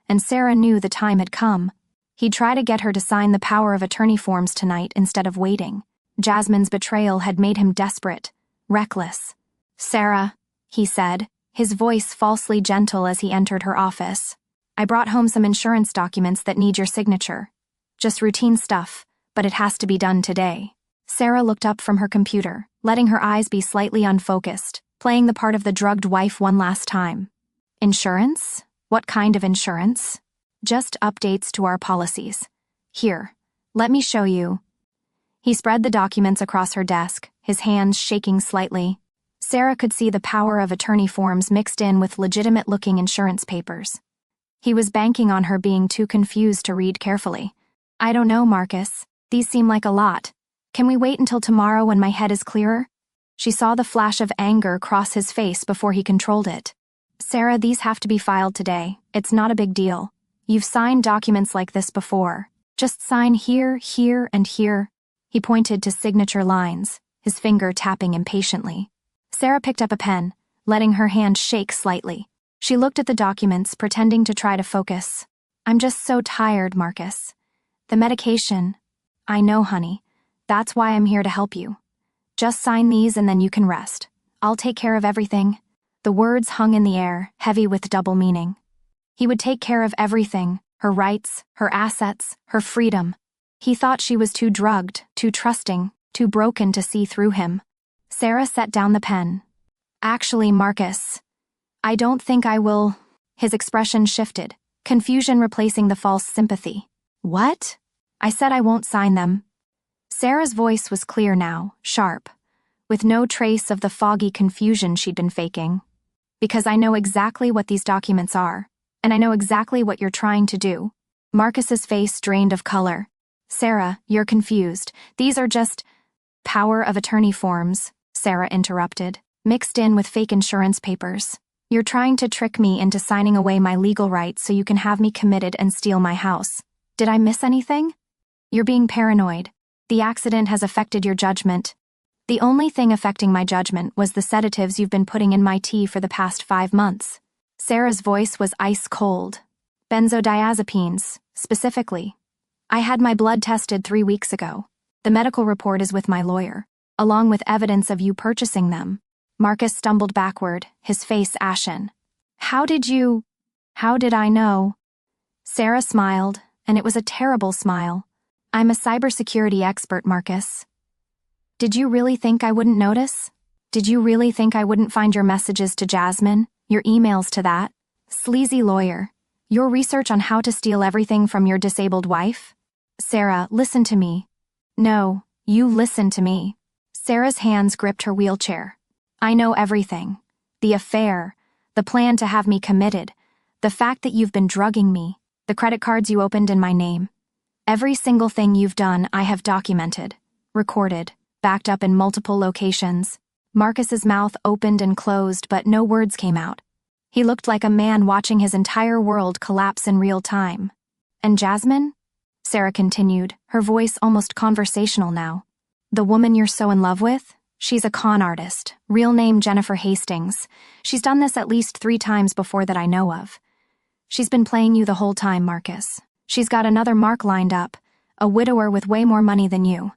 and Sarah knew the time had come. He'd try to get her to sign the power of attorney forms tonight instead of waiting. Jasmine's betrayal had made him desperate, reckless. "Sarah," he said, his voice falsely gentle as he entered her office. "I brought home some insurance documents that need your signature. Just routine stuff, but it has to be done today." Sarah looked up from her computer, letting her eyes be slightly unfocused, playing the part of the drugged wife one last time. "Insurance? What kind of insurance?" "Just updates to our policies. Here, let me show you." He spread the documents across her desk, his hands shaking slightly. Sarah could see the power of attorney forms mixed in with legitimate-looking insurance papers. He was banking on her being too confused to read carefully. "I don't know, Marcus. These seem like a lot. Can we wait until tomorrow when my head is clearer?" She saw the flash of anger cross his face before he controlled it. "Sarah, these have to be filed today. It's not a big deal. You've signed documents like this before. Just sign here, here, and here." He pointed to signature lines, his finger tapping impatiently. Sarah picked up a pen, letting her hand shake slightly. She looked at the documents, pretending to try to focus. "I'm just so tired, Marcus. The medication." "I know, honey. That's why I'm here to help you. Just sign these and then you can rest. I'll take care of everything." The words hung in the air, heavy with double meaning. He would take care of everything, her rights, her assets, her freedom. He thought she was too drugged, too trusting, too broken to see through him. Sarah set down the pen. "Actually, Marcus, I don't think I will." His expression shifted, confusion replacing the false sympathy. "What?" "I said I won't sign them." Sarah's voice was clear now, sharp, with no trace of the foggy confusion she'd been faking. "Because I know exactly what these documents are, and I know exactly what you're trying to do." Marcus's face drained of color. "Sarah, you're confused. These are just—" "Power of attorney forms," Sarah interrupted, "mixed in with fake insurance papers. You're trying to trick me into signing away my legal rights so you can have me committed and steal my house. Did I miss anything?" "You're being paranoid. The accident has affected your judgment." "The only thing affecting my judgment was the sedatives you've been putting in my tea for the past 5 months. Sarah's voice was ice cold. "Benzodiazepines, specifically. I had my blood tested 3 weeks ago. The medical report is with my lawyer, along with evidence of you purchasing them." Marcus stumbled backward, his face ashen. How did I know?" Sarah smiled, and it was a terrible smile. "I'm a cybersecurity expert, Marcus. Did you really think I wouldn't notice? Did you really think I wouldn't find your messages to Jasmine, your emails to that sleazy lawyer, your research on how to steal everything from your disabled wife?" "Sarah, listen to me." "No, you listen to me." Sarah's hands gripped her wheelchair. "I know everything. The affair, the plan to have me committed, the fact that you've been drugging me, the credit cards you opened in my name. Every single thing you've done I have documented, recorded, backed up in multiple locations." Marcus's mouth opened and closed, but no words came out. He looked like a man watching his entire world collapse in real time. "And Jasmine?" Sarah continued, her voice almost conversational now. "The woman you're so in love with? She's a con artist, real name Jennifer Hastings. She's done this at least 3 times before that I know of. She's been playing you the whole time, Marcus. She's got another mark lined up, a widower with way more money than you.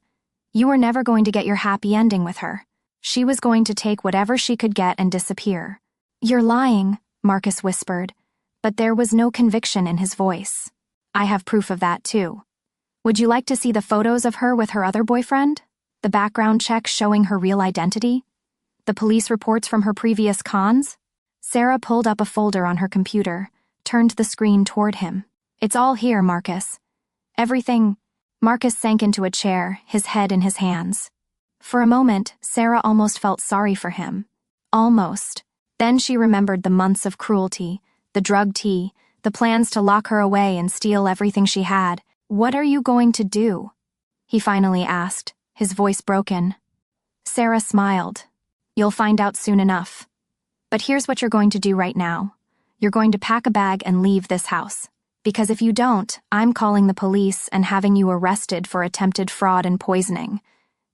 You were never going to get your happy ending with her. She was going to take whatever she could get and disappear." "You're lying," Marcus whispered, but there was no conviction in his voice. "I have proof of that, too. Would you like to see the photos of her with her other boyfriend? The background check showing her real identity? The police reports from her previous cons?" Sarah pulled up a folder on her computer, turned the screen toward him. "It's all here, Marcus. Everything." Marcus sank into a chair, his head in his hands. For a moment, Sarah almost felt sorry for him. Almost. Then she remembered the months of cruelty, the drug tea, the plans to lock her away and steal everything she had. "What are you going to do?" he finally asked, his voice broken. Sarah smiled. "You'll find out soon enough. But here's what you're going to do right now. You're going to pack a bag and leave this house. Because if you don't, I'm calling the police and having you arrested for attempted fraud and poisoning.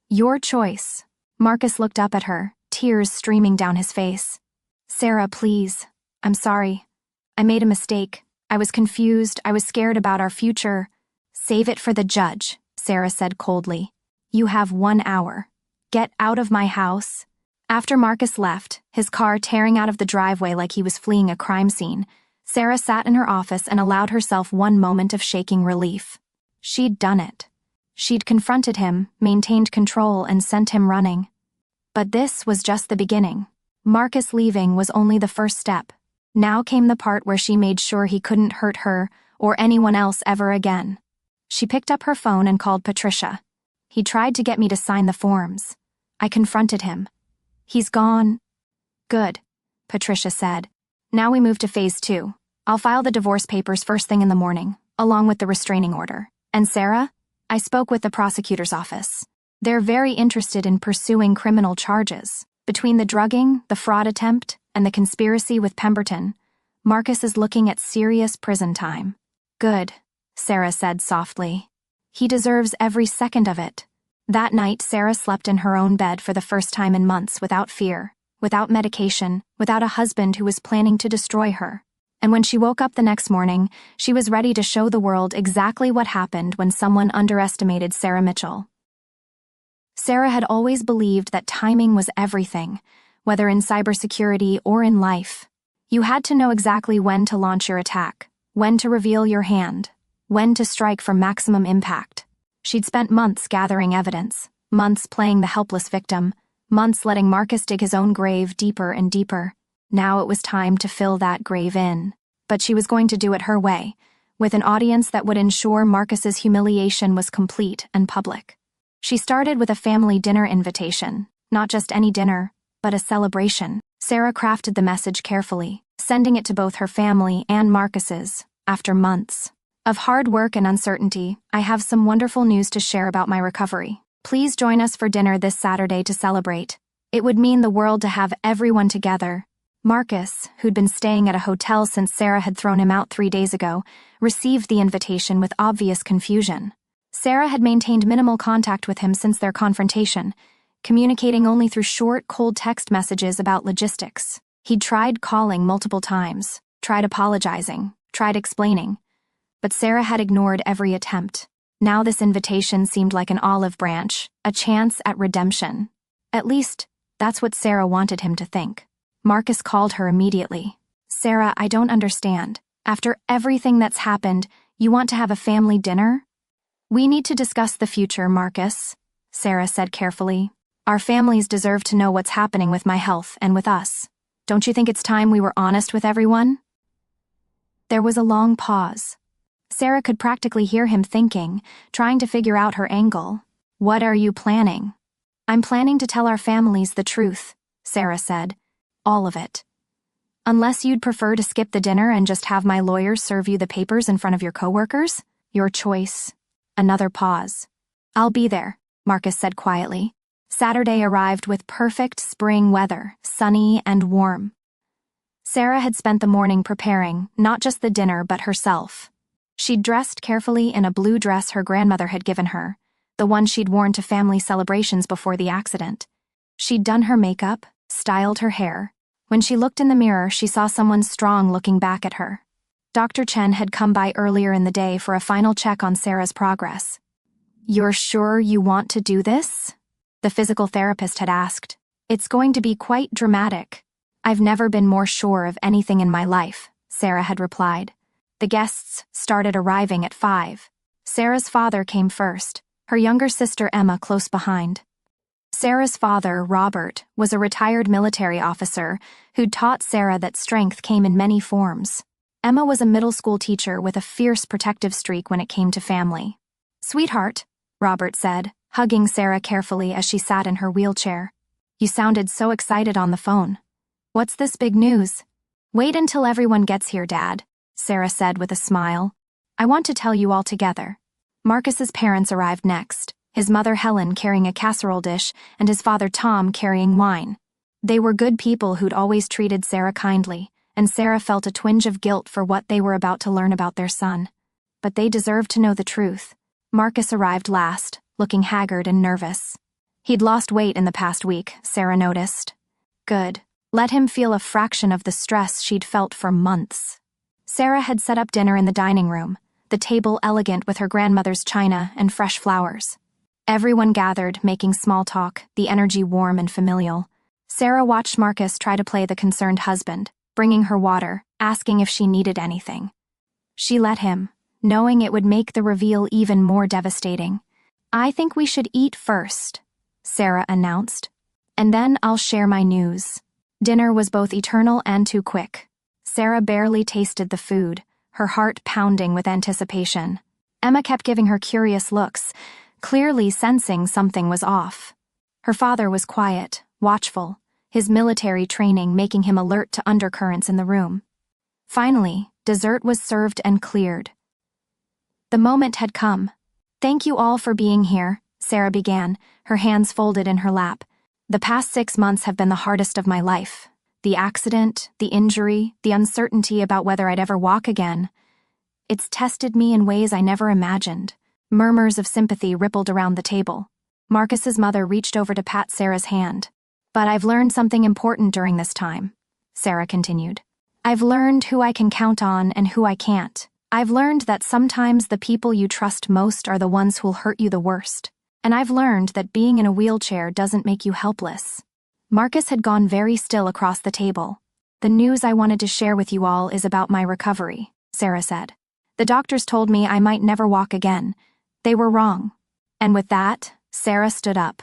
Your choice." Marcus looked up at her, tears streaming down his face. "Sarah, please. I'm sorry. I made a mistake. I was confused. I was scared about our future." Save it for the judge, Sarah said coldly. You have 1 hour. Get out of my house. After Marcus left, his car tearing out of the driveway like he was fleeing a crime scene, Sarah sat in her office and allowed herself one moment of shaking relief. She'd done it. She'd confronted him, maintained control, and sent him running. But this was just the beginning. Marcus leaving was only the first step. Now came the part where she made sure he couldn't hurt her or anyone else ever again. She picked up her phone and called Patricia. He tried to get me to sign the forms. I confronted him. He's gone. Good, Patricia said. Now we move to phase 2. I'll file the divorce papers first thing in the morning, along with the restraining order. And Sarah? I spoke with the prosecutor's office. They're very interested in pursuing criminal charges. Between the drugging, the fraud attempt, and the conspiracy with Pemberton, Marcus is looking at serious prison time. Good, Sarah said softly. He deserves every second of it. That night, Sarah slept in her own bed for the first time in months without fear, without medication, without a husband who was planning to destroy her. And when she woke up the next morning, she was ready to show the world exactly what happened when someone underestimated Sarah Mitchell. Sarah had always believed that timing was everything, whether in cybersecurity or in life. You had to know exactly when to launch your attack, when to reveal your hand, when to strike for maximum impact. She'd spent months gathering evidence, months playing the helpless victim, months letting Marcus dig his own grave deeper and deeper. Now it was time to fill that grave in. But she was going to do it her way, with an audience that would ensure Marcus's humiliation was complete and public. She started with a family dinner invitation, not just any dinner, but a celebration. Sarah crafted the message carefully, sending it to both her family and Marcus's. After months of hard work and uncertainty, I have some wonderful news to share about my recovery. Please join us for dinner this Saturday to celebrate. It would mean the world to have everyone together. Marcus, who'd been staying at a hotel since Sarah had thrown him out 3 days ago, received the invitation with obvious confusion. Sarah had maintained minimal contact with him since their confrontation, communicating only through short, cold text messages about logistics. He'd tried calling multiple times, tried apologizing, tried explaining. But Sarah had ignored every attempt. Now this invitation seemed like an olive branch, a chance at redemption. At least, that's what Sarah wanted him to think. Marcus called her immediately. Sarah, I don't understand. After everything that's happened, you want to have a family dinner? We need to discuss the future, Marcus, Sarah said carefully. Our families deserve to know what's happening with my health and with us. Don't you think it's time we were honest with everyone? There was a long pause. Sarah could practically hear him thinking, trying to figure out her angle. What are you planning? I'm planning to tell our families the truth, Sarah said. All of it. Unless you'd prefer to skip the dinner and just have my lawyers serve you the papers in front of your coworkers? Your choice. Another pause. I'll be there, Marcus said quietly. Saturday arrived with perfect spring weather, sunny and warm. Sarah had spent the morning preparing, not just the dinner but herself. She'd dressed carefully in a blue dress her grandmother had given her, the one she'd worn to family celebrations before the accident. She'd done her makeup, styled her hair. When she looked in the mirror, she saw someone strong looking back at her. Dr. Chen had come by earlier in the day for a final check on Sarah's progress. You're sure you want to do this? The physical therapist had asked. It's going to be quite dramatic. I've never been more sure of anything in my life, Sarah had replied. The guests started arriving at 5. Sarah's father came first, her younger sister Emma close behind. Sarah's father, Robert, was a retired military officer who'd taught Sarah that strength came in many forms. Emma was a middle school teacher with a fierce protective streak when it came to family. Sweetheart, Robert said, hugging Sarah carefully as she sat in her wheelchair. You sounded so excited on the phone. What's this big news? Wait until everyone gets here, Dad, Sarah said with a smile. I want to tell you all together. Marcus's parents arrived next, his mother Helen carrying a casserole dish and his father Tom carrying wine. They were good people who'd always treated Sarah kindly, and Sarah felt a twinge of guilt for what they were about to learn about their son. But they deserved to know the truth. Marcus arrived last, looking haggard and nervous. He'd lost weight in the past week, Sarah noticed. Good. Let him feel a fraction of the stress she'd felt for months. Sarah had set up dinner in the dining room. the table elegant with her grandmother's china and fresh flowers. Everyone gathered, making small talk, the energy warm and familial. Sarah watched Marcus try to play the concerned husband, bringing her water, asking if she needed anything. She let him, knowing it would make the reveal even more devastating. "I think we should eat first," Sarah announced. "And then I'll share my news." Dinner was both eternal and too quick. Sarah barely tasted the food, her heart pounding with anticipation. Emma kept giving her curious looks, clearly sensing something was off. Her father was quiet, watchful, his military training making him alert to undercurrents in the room. Finally, dessert was served and cleared. The moment had come. "Thank you all for being here," Sarah began, her hands folded in her lap. "The past 6 months have been the hardest of my life. The accident, the injury, the uncertainty about whether I'd ever walk again. It's tested me in ways I never imagined." Murmurs of sympathy rippled around the table. Marcus's mother reached over to pat Sarah's hand. "But I've learned something important during this time," Sarah continued. "I've learned who I can count on and who I can't. I've learned that sometimes the people you trust most are the ones who'll hurt you the worst. And I've learned that being in a wheelchair doesn't make you helpless." Marcus had gone very still across the table. "The news I wanted to share with you all is about my recovery," Sarah said. "The doctors told me I might never walk again. They were wrong." And with that, Sarah stood up.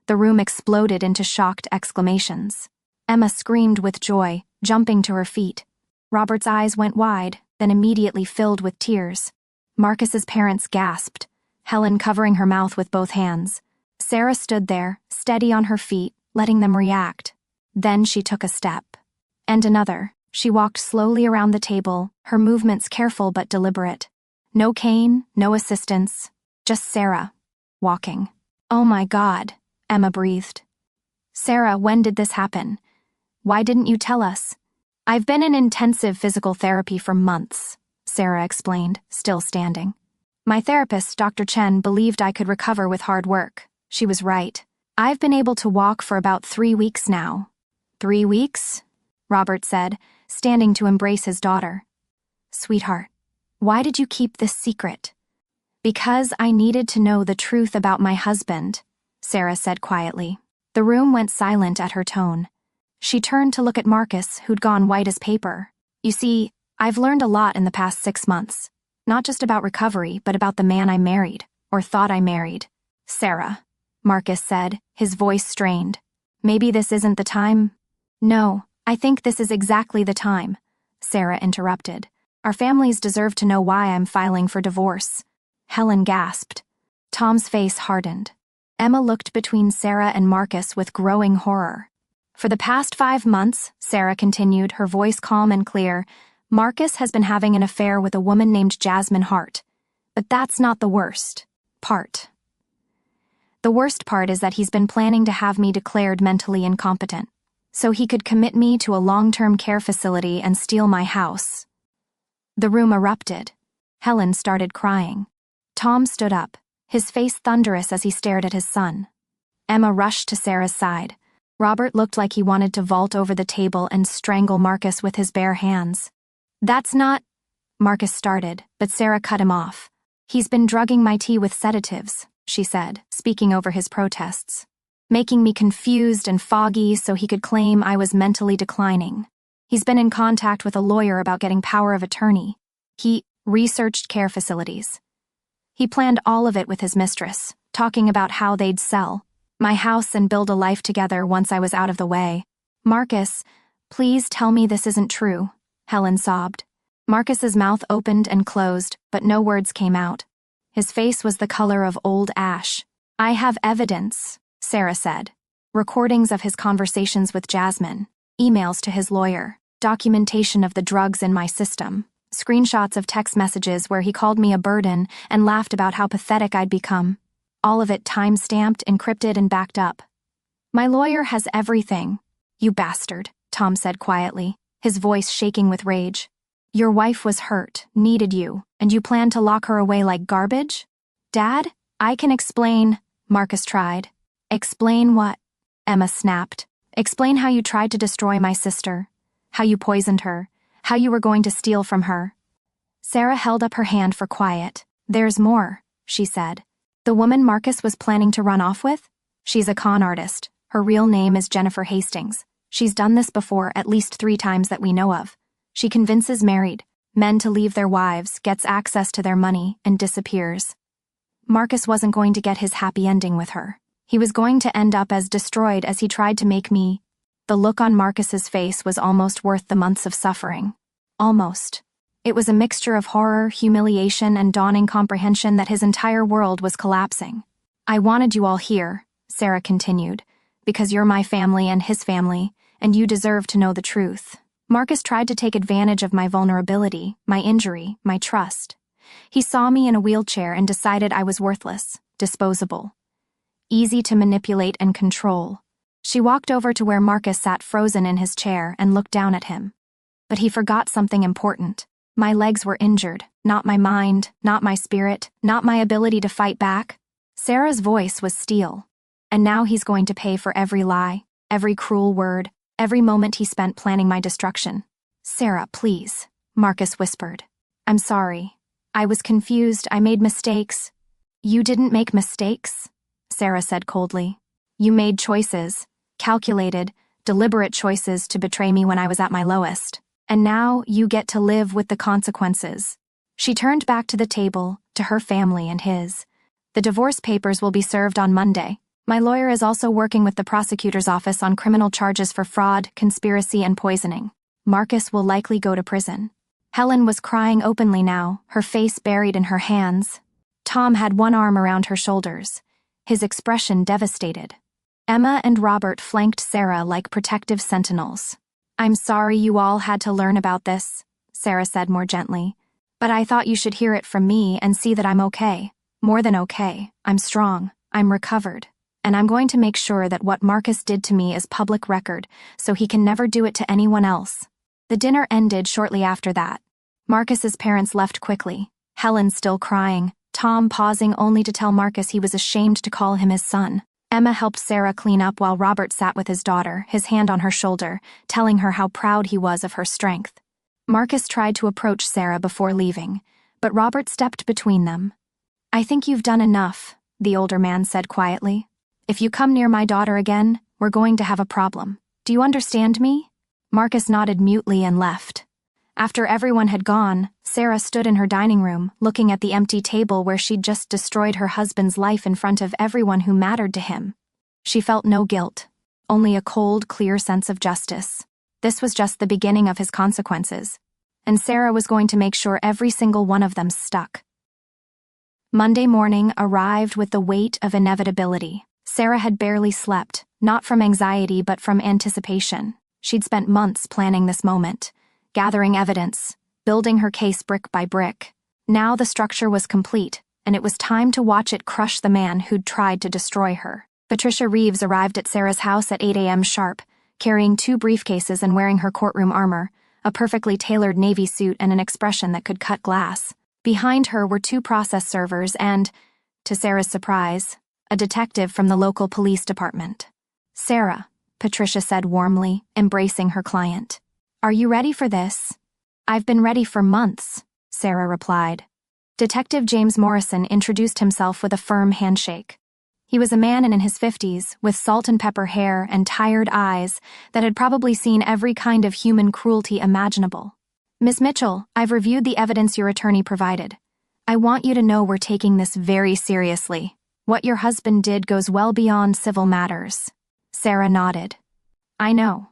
The room exploded into shocked exclamations. Emma screamed with joy, jumping to her feet. Robert's eyes went wide, then immediately filled with tears. Marcus's parents gasped, Helen covering her mouth with both hands. Sarah stood there, steady on her feet, letting them react. Then she took a step. And another. She walked slowly around the table, her movements careful but deliberate. No cane, no assistance, just Sarah, walking. "Oh my God," Emma breathed. "Sarah, when did this happen? Why didn't you tell us?" "I've been in intensive physical therapy for months," Sarah explained, still standing. "My therapist, Dr. Chen, believed I could recover with hard work. She was right. I've been able to walk for about 3 weeks now." "3 weeks?" Robert said, standing to embrace his daughter. "Sweetheart, why did you keep this secret?" "Because I needed to know the truth about my husband," Sarah said quietly. The room went silent at her tone. She turned to look at Marcus, who'd gone white as paper. "You see, I've learned a lot in the past 6 months. Not just about recovery, but about the man I married, or thought I married." "Sarah," Marcus said, his voice strained. "Maybe this isn't the time?" "No, I think this is exactly the time," Sarah interrupted. "Our families deserve to know why I'm filing for divorce." Helen gasped. Tom's face hardened. Emma looked between Sarah and Marcus with growing horror. "For the past 5 months," Sarah continued, her voice calm and clear, "Marcus has been having an affair with a woman named Jasmine Hart. But that's not the worst part. The worst part is that he's been planning to have me declared mentally incompetent, so he could commit me to a long-term care facility and steal my house." The room erupted. Helen started crying. Tom stood up, his face thunderous as he stared at his son. Emma rushed to Sarah's side. Robert looked like he wanted to vault over the table and strangle Marcus with his bare hands. "That's not—" Marcus started, but Sarah cut him off. "He's been drugging my tea with sedatives," she said, speaking over his protests. "Making me confused and foggy so he could claim I was mentally declining. He's been in contact with a lawyer about getting power of attorney. He researched care facilities. He planned all of it with his mistress, talking about how they'd sell my house and build a life together once I was out of the way." "Marcus, please tell me this isn't true," Helen sobbed. Marcus's mouth opened and closed, but no words came out. His face was the color of old ash. "I have evidence," Sarah said. "Recordings of his conversations with Jasmine, emails to his lawyer, documentation of the drugs in my system, screenshots of text messages where he called me a burden and laughed about how pathetic I'd become. All of it time-stamped, encrypted, and backed up. My lawyer has everything." "You bastard," Tom said quietly, his voice shaking with rage. "Your wife was hurt, needed you, and you planned to lock her away like garbage?" "Dad, I can explain," Marcus tried. "Explain what?" Emma snapped. "Explain how you tried to destroy my sister, how you poisoned her, how you were going to steal from her." Sarah held up her hand for quiet. "There's more," she said. "The woman Marcus was planning to run off with? She's a con artist. Her real name is Jennifer Hastings. She's done this before at least 3 times that we know of. She convinces married men to leave their wives, gets access to their money, and disappears. Marcus wasn't going to get his happy ending with her. He was going to end up as destroyed as he tried to make me." The look on Marcus's face was almost worth the months of suffering. Almost. It was a mixture of horror, humiliation, and dawning comprehension that his entire world was collapsing. "I wanted you all here," Sarah continued, "because you're my family and his family, and you deserve to know the truth. Marcus tried to take advantage of my vulnerability, my injury, my trust. He saw me in a wheelchair and decided I was worthless, disposable, easy to manipulate and control." She walked over to where Marcus sat frozen in his chair and looked down at him. But he forgot something important. My legs were injured, not my mind, not my spirit, not my ability to fight back. Sarah's voice was steel. "And now he's going to pay for every lie, every cruel word, every moment he spent planning my destruction." "Sarah, please," Marcus whispered. "I'm sorry. I was confused. I made mistakes." "You didn't make mistakes," Sarah said coldly. "You made choices, calculated, deliberate choices to betray me when I was at my lowest. And now you get to live with the consequences." She turned back to the table, to her family and his. "The divorce papers will be served on Monday. My lawyer is also working with the prosecutor's office on criminal charges for fraud, conspiracy, and poisoning. Marcus will likely go to prison." Helen was crying openly now, her face buried in her hands. Tom had one arm around her shoulders, his expression devastated. Emma and Robert flanked Sarah like protective sentinels. "I'm sorry you all had to learn about this," Sarah said more gently. "But I thought you should hear it from me and see that I'm okay. More than okay. I'm strong. I'm recovered. And I'm going to make sure that what Marcus did to me is public record, so he can never do it to anyone else." The dinner ended shortly after that. Marcus's parents left quickly, Helen still crying, Tom pausing only to tell Marcus he was ashamed to call him his son. Emma helped Sarah clean up while Robert sat with his daughter, his hand on her shoulder, telling her how proud he was of her strength. Marcus tried to approach Sarah before leaving, but Robert stepped between them. "I think you've done enough," the older man said quietly. "If you come near my daughter again, we're going to have a problem. Do you understand me?" Marcus nodded mutely and left. After everyone had gone, Sarah stood in her dining room, looking at the empty table where she'd just destroyed her husband's life in front of everyone who mattered to him. She felt no guilt, only a cold, clear sense of justice. This was just the beginning of his consequences, and Sarah was going to make sure every single one of them stuck. Monday morning arrived with the weight of inevitability. Sarah had barely slept, not from anxiety but from anticipation. She'd spent months planning this moment, gathering evidence, building her case brick by brick. Now the structure was complete, and it was time to watch it crush the man who'd tried to destroy her. Patricia Reeves arrived at Sarah's house at 8 a.m. sharp, carrying 2 briefcases and wearing her courtroom armor, a perfectly tailored navy suit and an expression that could cut glass. Behind her were 2 process servers and, to Sarah's surprise, a detective from the local police department. "Sarah," Patricia said warmly, embracing her client. "Are you ready for this?" "I've been ready for months," Sarah replied. Detective James Morrison introduced himself with a firm handshake. He was a man in his 50s, with salt and pepper hair and tired eyes that had probably seen every kind of human cruelty imaginable. "Miss Mitchell, I've reviewed the evidence your attorney provided. I want you to know we're taking this very seriously. What your husband did goes well beyond civil matters." Sarah nodded. "I know.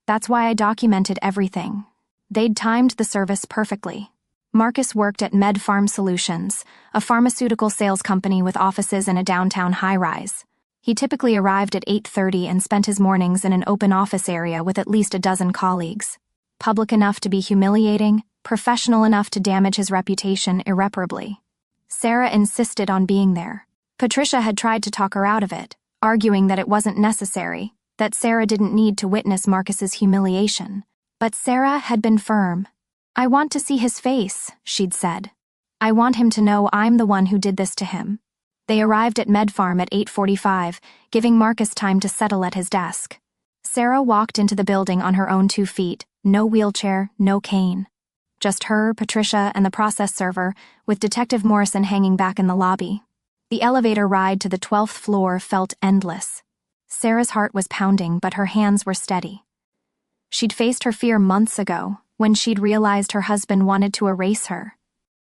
That's why I documented everything. They'd timed the service perfectly." Marcus worked at MedPharm Solutions, a pharmaceutical sales company with offices in a downtown high-rise. He typically arrived at 8:30 and spent his mornings in an open office area with at least a dozen colleagues. Public enough to be humiliating, professional enough to damage his reputation irreparably. Sarah insisted on being there. Patricia had tried to talk her out of it, arguing that it wasn't necessary, that Sarah didn't need to witness Marcus's humiliation. But Sarah had been firm. "I want to see his face," she'd said. "I want him to know I'm the one who did this to him." They arrived at MedPharm at 8:45, giving Marcus time to settle at his desk. Sarah walked into the building on her own 2 feet, no wheelchair, no cane. Just her, Patricia, and the process server, with Detective Morrison hanging back in the lobby. The elevator ride to the 12th floor felt endless. Sarah's heart was pounding, but her hands were steady. She'd faced her fear months ago, when she'd realized her husband wanted to erase her.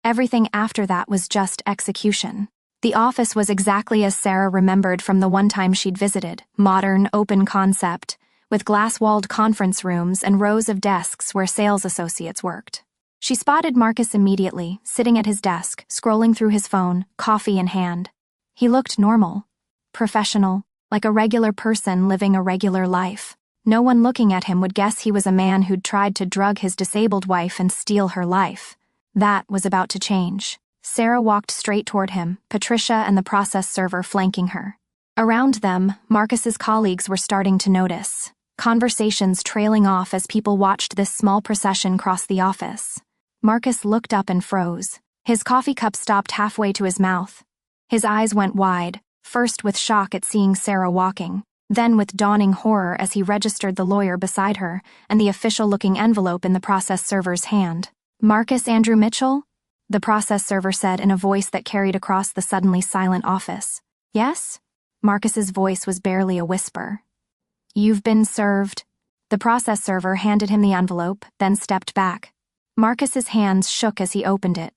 Everything after that was just execution. The office was exactly as Sarah remembered from the one time she'd visited, modern, open concept, with glass-walled conference rooms and rows of desks where sales associates worked. She spotted Marcus immediately, sitting at his desk, scrolling through his phone, coffee in hand. He looked normal, professional, like a regular person living a regular life. No one looking at him would guess he was a man who'd tried to drug his disabled wife and steal her life. That was about to change. Sarah walked straight toward him, Patricia and the process server flanking her. Around them, Marcus's colleagues were starting to notice, conversations trailing off as people watched this small procession cross the office. Marcus looked up and froze. His coffee cup stopped halfway to his mouth. His eyes went wide, first with shock at seeing Sarah walking, then with dawning horror as he registered the lawyer beside her and the official-looking envelope in the process server's hand. "Marcus Andrew Mitchell?" the process server said in a voice that carried across the suddenly silent office. "Yes?" Marcus's voice was barely a whisper. "You've been served." The process server handed him the envelope, then stepped back. Marcus's hands shook as he opened it.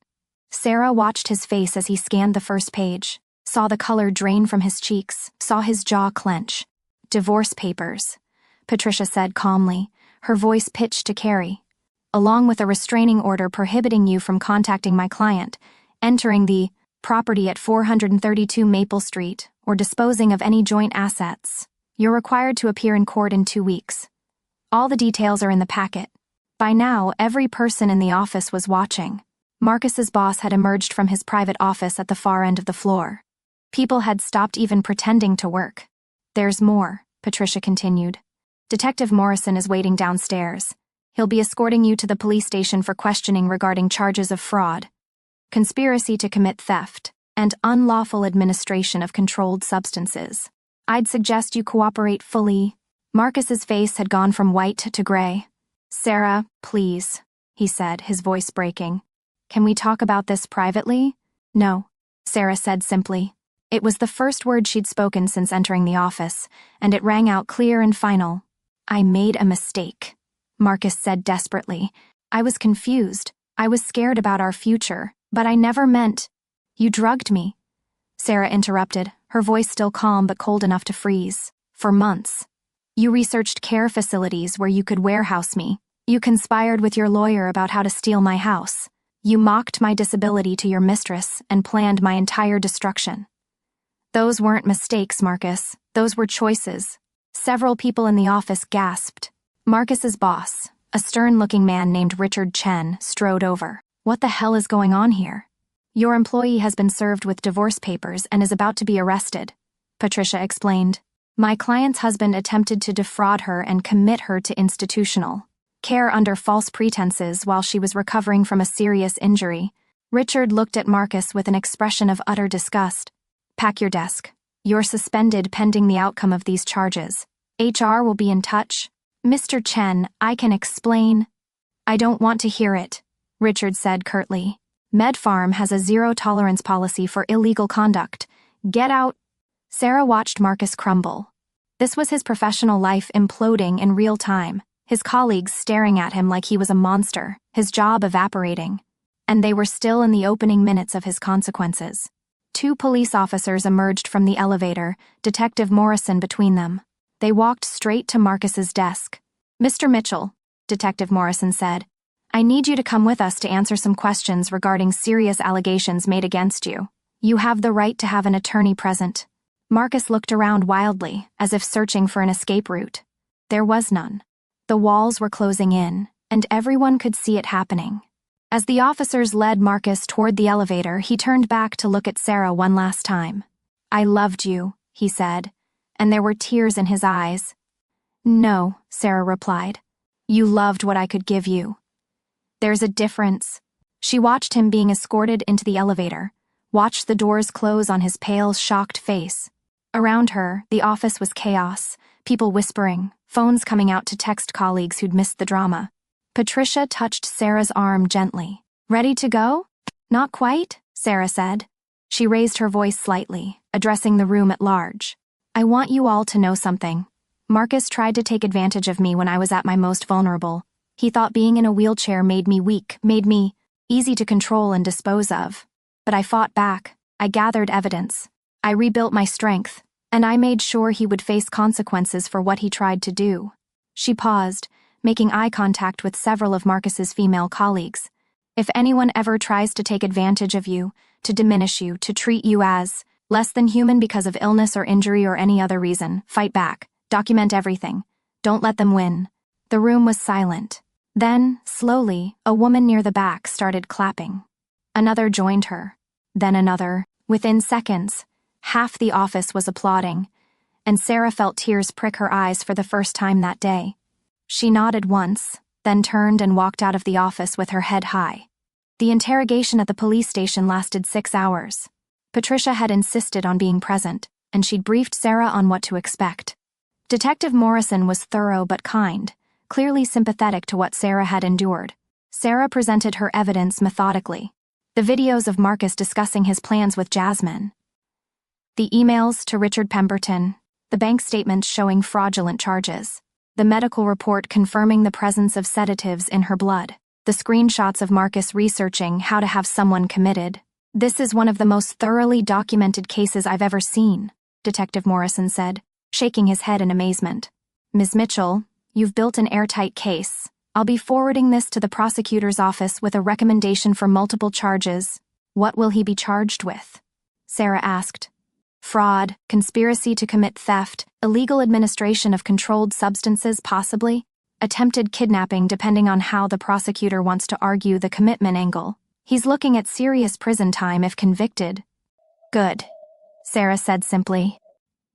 Sarah watched his face as he scanned the first page, saw the color drain from his cheeks, saw his jaw clench. "Divorce papers," Patricia said calmly, her voice pitched to Carrie. "Along with a restraining order prohibiting you from contacting my client, entering the property at 432 Maple Street, or disposing of any joint assets. You're required to appear in court in 2 weeks. All the details are in the packet." By now, every person in the office was watching. Marcus's boss had emerged from his private office at the far end of the floor. People had stopped even pretending to work. "There's more," Patricia continued. "Detective Morrison is waiting downstairs. He'll be escorting you to the police station for questioning regarding charges of fraud, conspiracy to commit theft, and unlawful administration of controlled substances. I'd suggest you cooperate fully." Marcus's face had gone from white to gray. "Sarah, please," he said, his voice breaking. "Can we talk about this privately?" "No," Sarah said simply. It was the first word she'd spoken since entering the office, and it rang out clear and final. "I made a mistake," Marcus said desperately. "I was confused. I was scared about our future, but I never meant—" "You drugged me," Sarah interrupted, her voice still calm but cold enough to freeze. "For months. You researched care facilities where you could warehouse me. You conspired with your lawyer about how to steal my house. You mocked my disability to your mistress and planned my entire destruction." "Those weren't mistakes, Marcus. Those were choices." Several people in the office gasped. Marcus's boss, a stern-looking man named Richard Chen, strode over. "What the hell is going on here?" "Your employee has been served with divorce papers and is about to be arrested," Patricia explained. "My client's husband attempted to defraud her and commit her to institutional care under false pretenses while she was recovering from a serious injury." Richard looked at Marcus with an expression of utter disgust. "Pack your desk. You're suspended pending the outcome of these charges. HR will be in touch." "Mr. Chen, I can explain." "I don't want to hear it," Richard said curtly. "MedFarm has a zero-tolerance policy for illegal conduct. Get out." Sarah watched Marcus crumble. This was his professional life imploding in real time, his colleagues staring at him like he was a monster, his job evaporating. And they were still in the opening minutes of his consequences. 2 police officers emerged from the elevator, Detective Morrison between them. They walked straight to Marcus's desk. "Mr. Mitchell," Detective Morrison said, "I need you to come with us to answer some questions regarding serious allegations made against you. You have the right to have an attorney present." Marcus looked around wildly, as if searching for an escape route. There was none. The walls were closing in, and everyone could see it happening. As the officers led Marcus toward the elevator, he turned back to look at Sarah one last time. "I loved you," he said, and there were tears in his eyes. "No," Sarah replied. "You loved what I could give you." "There's a difference." She watched him being escorted into the elevator, watched the doors close on his pale, shocked face. Around her, the office was chaos, people whispering, phones coming out to text colleagues who'd missed the drama. Patricia touched Sarah's arm gently. "Ready to go?" "Not quite," Sarah said. She raised her voice slightly, addressing the room at large. "I want you all to know something. Marcus tried to take advantage of me when I was at my most vulnerable. He thought being in a wheelchair made me weak, made me easy to control and dispose of. But I fought back. I gathered evidence. I rebuilt my strength, and I made sure he would face consequences for what he tried to do." She paused, making eye contact with several of Marcus's female colleagues. "If anyone ever tries to take advantage of you, to diminish you, to treat you as less than human because of illness or injury or any other reason, fight back. Document everything. Don't let them win." The room was silent. Then, slowly, a woman near the back started clapping. Another joined her. Then another. Within seconds, half the office was applauding, and Sarah felt tears prick her eyes for the first time that day. She nodded once, then turned and walked out of the office with her head high. The interrogation at the police station lasted 6 hours. Patricia had insisted on being present, and she'd briefed Sarah on what to expect. Detective Morrison was thorough but kind, clearly sympathetic to what Sarah had endured. Sarah presented her evidence methodically. The videos of Marcus discussing his plans with Jasmine, the emails to Richard Pemberton, the bank statements showing fraudulent charges, the medical report confirming the presence of sedatives in her blood, the screenshots of Marcus researching how to have someone committed. "This is one of the most thoroughly documented cases I've ever seen," Detective Morrison said, shaking his head in amazement. "Ms. Mitchell, you've built an airtight case. I'll be forwarding this to the prosecutor's office with a recommendation for multiple charges." "What will he be charged with?" Sarah asked. "Fraud, conspiracy to commit theft, illegal administration of controlled substances possibly, attempted kidnapping depending on how the prosecutor wants to argue the commitment angle. He's looking at serious prison time if convicted." "Good," Sarah said simply.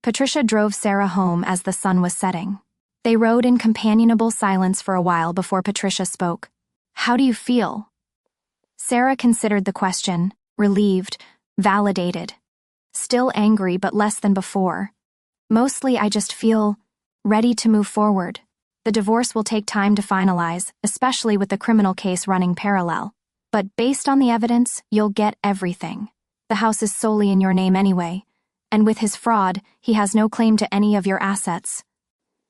Patricia drove Sarah home as the sun was setting. They rode in companionable silence for a while before Patricia spoke. "How do you feel?" Sarah considered the question, relieved, validated. "Still angry but less than before. Mostly I just feel ready to move forward. The divorce will take time to finalize, especially with the criminal case running parallel. But based on the evidence, you'll get everything. The house is solely in your name anyway, and with his fraud, he has no claim to any of your assets."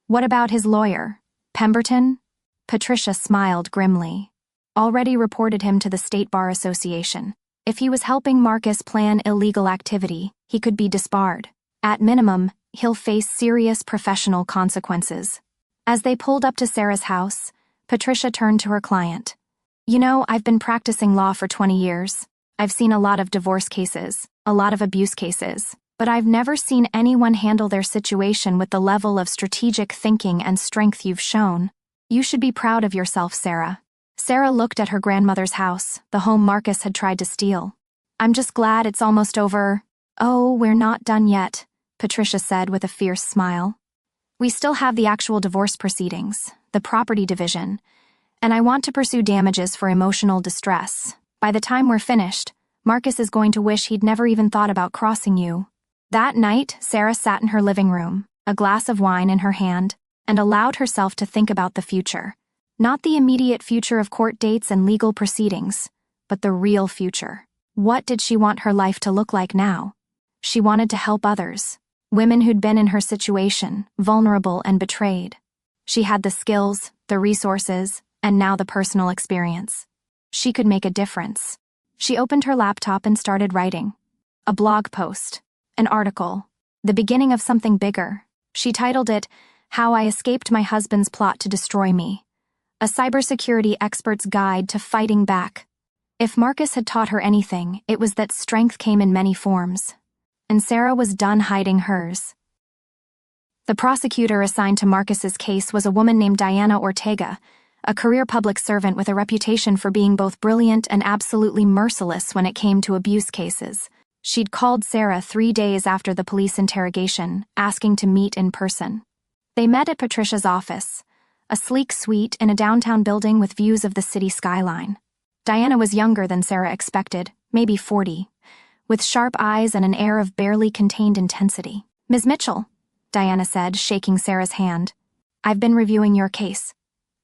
"What about his lawyer, Pemberton?" Patricia smiled grimly. "Already reported him to the State Bar Association. If he was helping Marcus plan illegal activity, he could be disbarred. At minimum, he'll face serious professional consequences." As they pulled up to Sarah's house, Patricia turned to her client. "You know, I've been practicing law for 20 years. I've seen a lot of divorce cases, a lot of abuse cases, but I've never seen anyone handle their situation with the level of strategic thinking and strength you've shown. You should be proud of yourself, Sarah." Sarah looked at her grandmother's house, the home Marcus had tried to steal. "I'm just glad it's almost over." "Oh, we're not done yet," Patricia said with a fierce smile. "We still have the actual divorce proceedings, the property division, and I want to pursue damages for emotional distress. By the time we're finished, Marcus is going to wish he'd never even thought about crossing you." That night, Sarah sat in her living room, a glass of wine in her hand, and allowed herself to think about the future. Not the immediate future of court dates and legal proceedings, but the real future. What did she want her life to look like now? She wanted to help others, women who'd been in her situation, vulnerable and betrayed. She had the skills, the resources, and now the personal experience. She could make a difference. She opened her laptop and started writing. A blog post, an article, the beginning of something bigger. She titled it, "How I Escaped My Husband's Plot to Destroy Me. A Cybersecurity Expert's Guide to Fighting Back." If Marcus had taught her anything, it was that strength came in many forms. And Sarah was done hiding hers. The prosecutor assigned to Marcus's case was a woman named Diana Ortega, a career public servant with a reputation for being both brilliant and absolutely merciless when it came to abuse cases. She'd called Sarah 3 days after the police interrogation, asking to meet in person. They met at Patricia's office, a sleek suite in a downtown building with views of the city skyline. Diana was younger than Sarah expected, maybe 40, with sharp eyes and an air of barely contained intensity. "Ms. Mitchell," Diana said, shaking Sarah's hand, "I've been reviewing your case.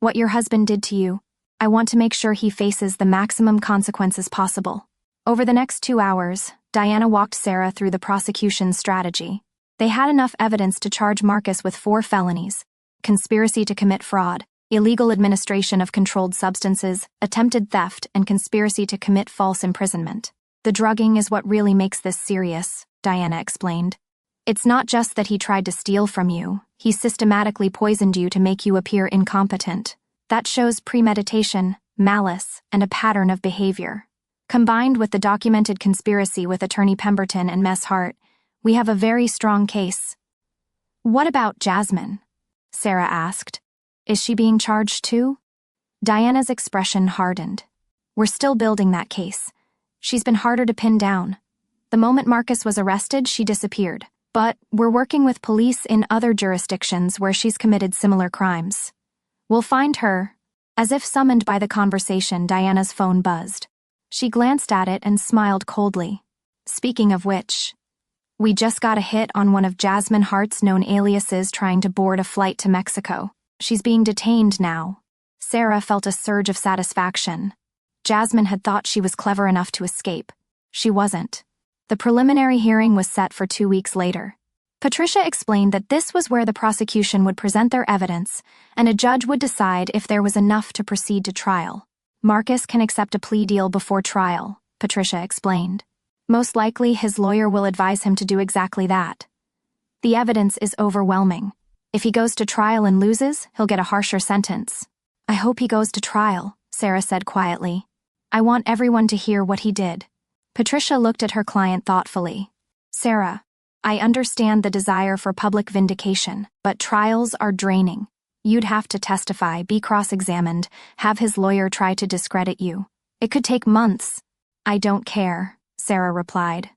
What your husband did to you, I want to make sure he faces the maximum consequences possible. Over the next 2 hours, Diana walked Sarah through the prosecution's strategy. They had enough evidence to charge Marcus with 4 felonies: conspiracy to commit fraud, illegal administration of controlled substances, attempted theft, and conspiracy to commit false imprisonment. The drugging is what really makes this serious, Diana explained. It's not just that he tried to steal from you, he systematically poisoned you to make you appear incompetent. That shows premeditation, malice, and a pattern of behavior. Combined with the documented conspiracy with Attorney Pemberton and Mess Hart, we have a very strong case. What about Jasmine? Sarah asked. Is she being charged too? Diana's expression hardened. We're still building that case. She's been harder to pin down. The moment Marcus was arrested, she disappeared. But we're working with police in other jurisdictions where she's committed similar crimes. We'll find her. As if summoned by the conversation, Diana's phone buzzed. She glanced at it and smiled coldly. Speaking of which, we just got a hit on one of Jasmine Hart's known aliases trying to board a flight to Mexico. She's being detained now. Sarah felt a surge of satisfaction. Jasmine had thought she was clever enough to escape. She wasn't. The preliminary hearing was set for 2 weeks later. Patricia explained that this was where the prosecution would present their evidence, and a judge would decide if there was enough to proceed to trial. Marcus can accept a plea deal before trial, Patricia explained. Most likely, his lawyer will advise him to do exactly that. The evidence is overwhelming. If he goes to trial and loses, he'll get a harsher sentence. I hope he goes to trial, Sarah said quietly. I want everyone to hear what he did. Patricia looked at her client thoughtfully. Sarah, I understand the desire for public vindication, but trials are draining. You'd have to testify, be cross-examined, have his lawyer try to discredit you. It could take months. I don't care, Sarah replied.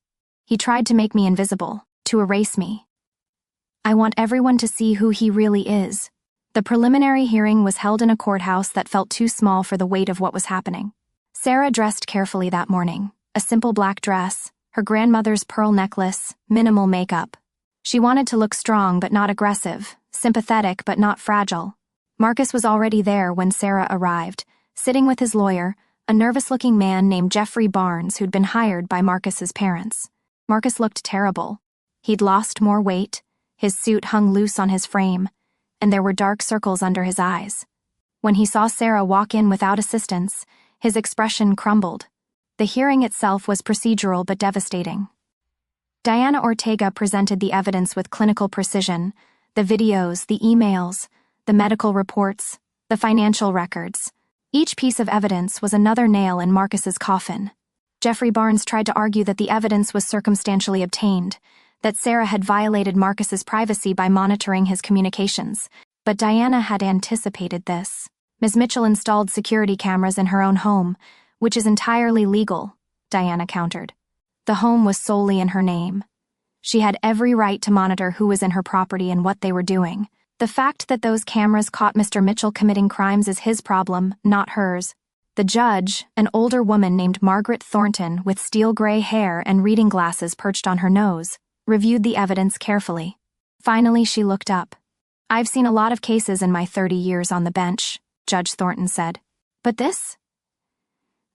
He tried to make me invisible, to erase me. I want everyone to see who he really is. The preliminary hearing was held in a courthouse that felt too small for the weight of what was happening. Sarah dressed carefully that morning. A simple black dress, her grandmother's pearl necklace, minimal makeup. She wanted to look strong but not aggressive, sympathetic but not fragile. Marcus was already there when Sarah arrived, sitting with his lawyer, a nervous-looking man named Jeffrey Barnes who'd been hired by Marcus's parents. Marcus looked terrible. He'd lost more weight, his suit hung loose on his frame, and there were dark circles under his eyes. When he saw Sarah walk in without assistance, his expression crumbled. The hearing itself was procedural but devastating. Diana Ortega presented the evidence with clinical precision: the videos, the emails, the medical reports, the financial records. Each piece of evidence was another nail in Marcus's coffin. Jeffrey Barnes tried to argue that the evidence was circumstantially obtained, that Sarah had violated Marcus's privacy by monitoring his communications, but Diana had anticipated this. Ms. Mitchell installed security cameras in her own home, which is entirely legal, Diana countered. The home was solely in her name. She had every right to monitor who was in her property and what they were doing. The fact that those cameras caught Mr. Mitchell committing crimes is his problem, not hers. The judge, an older woman named Margaret Thornton with steel-gray hair and reading glasses perched on her nose, reviewed the evidence carefully. Finally, she looked up. I've seen a lot of cases in my 30 years on the bench, Judge Thornton said. But this?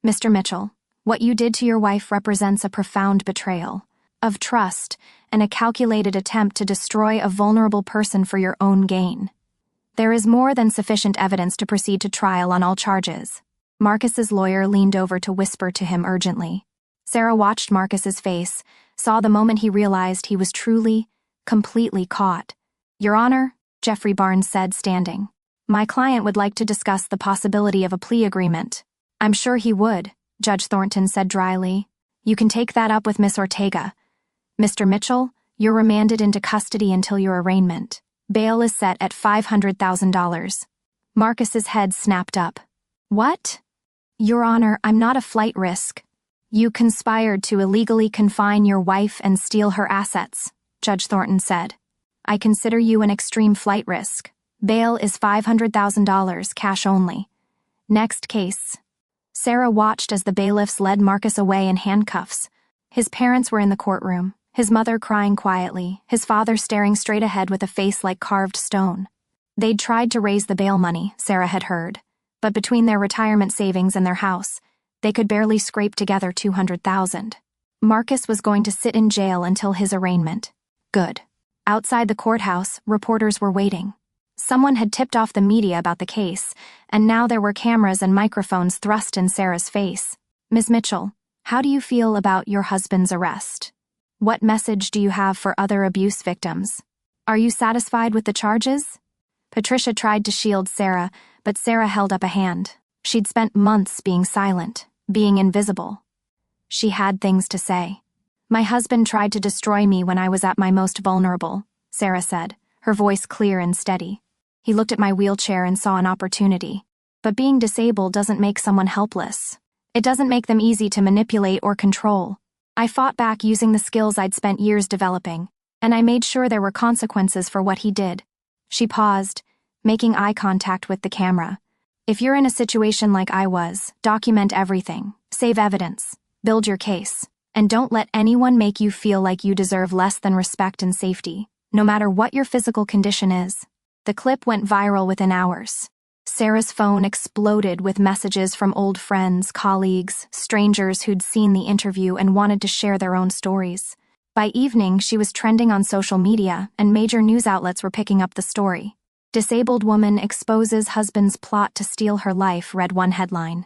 Mr. Mitchell, what you did to your wife represents a profound betrayal of trust and a calculated attempt to destroy a vulnerable person for your own gain. There is more than sufficient evidence to proceed to trial on all charges. Marcus's lawyer leaned over to whisper to him urgently. Sarah watched Marcus's face, saw the moment he realized he was truly, completely caught. Your Honor, Jeffrey Barnes said, standing. My client would like to discuss the possibility of a plea agreement. I'm sure he would, Judge Thornton said dryly. You can take that up with Miss Ortega. Mr. Mitchell, you're remanded into custody until your arraignment. Bail is set at $500,000. Marcus's head snapped up. What? Your Honor, I'm not a flight risk. You conspired to illegally confine your wife and steal her assets, Judge Thornton said. I consider you an extreme flight risk. Bail is $500,000, cash only. Next case. Sarah watched as the bailiffs led Marcus away in handcuffs. His parents were in the courtroom, his mother crying quietly, his father staring straight ahead with a face like carved stone. They'd tried to raise the bail money, Sarah had heard, But between their retirement savings and their house, they could barely scrape together $200,000. Marcus was going to sit in jail until his arraignment. Good. Outside the courthouse, reporters were waiting. Someone had tipped off the media about the case, and now there were cameras and microphones thrust in Sarah's face. Ms. Mitchell, how do you feel about your husband's arrest? What message do you have for other abuse victims? Are you satisfied with the charges? Patricia tried to shield Sarah, but Sarah held up a hand. She'd spent months being silent, being invisible. She had things to say. My husband tried to destroy me when I was at my most vulnerable, Sarah said, her voice clear and steady. He looked at my wheelchair and saw an opportunity. But being disabled doesn't make someone helpless. It doesn't make them easy to manipulate or control. I fought back using the skills I'd spent years developing, and I made sure there were consequences for what he did. She paused, making eye contact with the camera. If you're in a situation like I was, document everything, save evidence, build your case, and don't let anyone make you feel like you deserve less than respect and safety, no matter what your physical condition is. The clip went viral within hours. Sarah's phone exploded with messages from old friends, colleagues, strangers who'd seen the interview and wanted to share their own stories. By evening, she was trending on social media, and major news outlets were picking up the story. Disabled woman exposes husband's plot to steal her life, read one headline.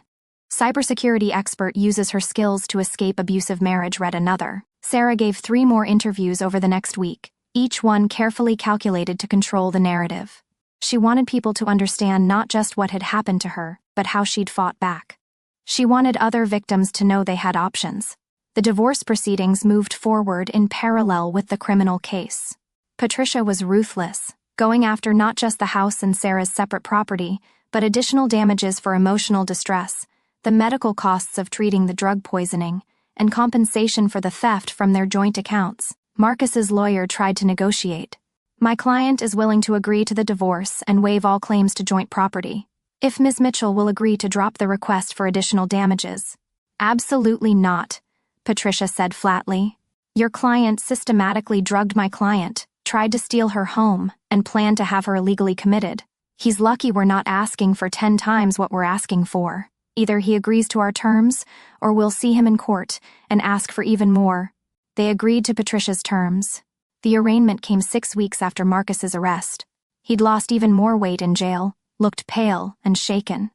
Cybersecurity expert uses her skills to escape abusive marriage, read another. Sarah gave 3 more interviews over the next week, each one carefully calculated to control the narrative. She wanted people to understand not just what had happened to her, but how she'd fought back. She wanted other victims to know they had options. The divorce proceedings moved forward in parallel with the criminal case. Patricia was ruthless, going after not just the house and Sarah's separate property, but additional damages for emotional distress, the medical costs of treating the drug poisoning, and compensation for the theft from their joint accounts. Marcus's lawyer tried to negotiate. My client is willing to agree to the divorce and waive all claims to joint property. If Ms. Mitchell will agree to drop the request for additional damages. Absolutely not, Patricia said flatly. Your client systematically drugged my client, tried to steal her home, and planned to have her illegally committed. He's lucky we're not asking for 10 times what we're asking for. Either he agrees to our terms, or we'll see him in court and ask for even more. They agreed to Patricia's terms. The arraignment came 6 weeks after Marcus's arrest. He'd lost even more weight in jail, looked pale and shaken.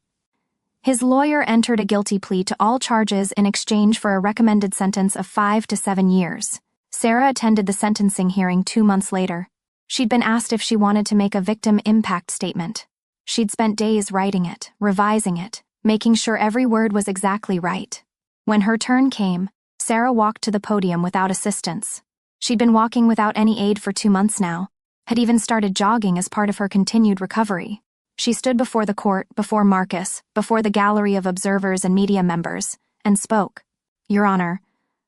His lawyer entered a guilty plea to all charges in exchange for a recommended sentence of 5 to 7 years. Sarah attended the sentencing hearing 2 months later. She'd been asked if she wanted to make a victim impact statement. She'd spent days writing it, revising it, making sure every word was exactly right. When her turn came, Sarah walked to the podium without assistance. She'd been walking without any aid for 2 months now, had even started jogging as part of her continued recovery. She stood before the court, before Marcus, before the gallery of observers and media members, and spoke. Your Honor,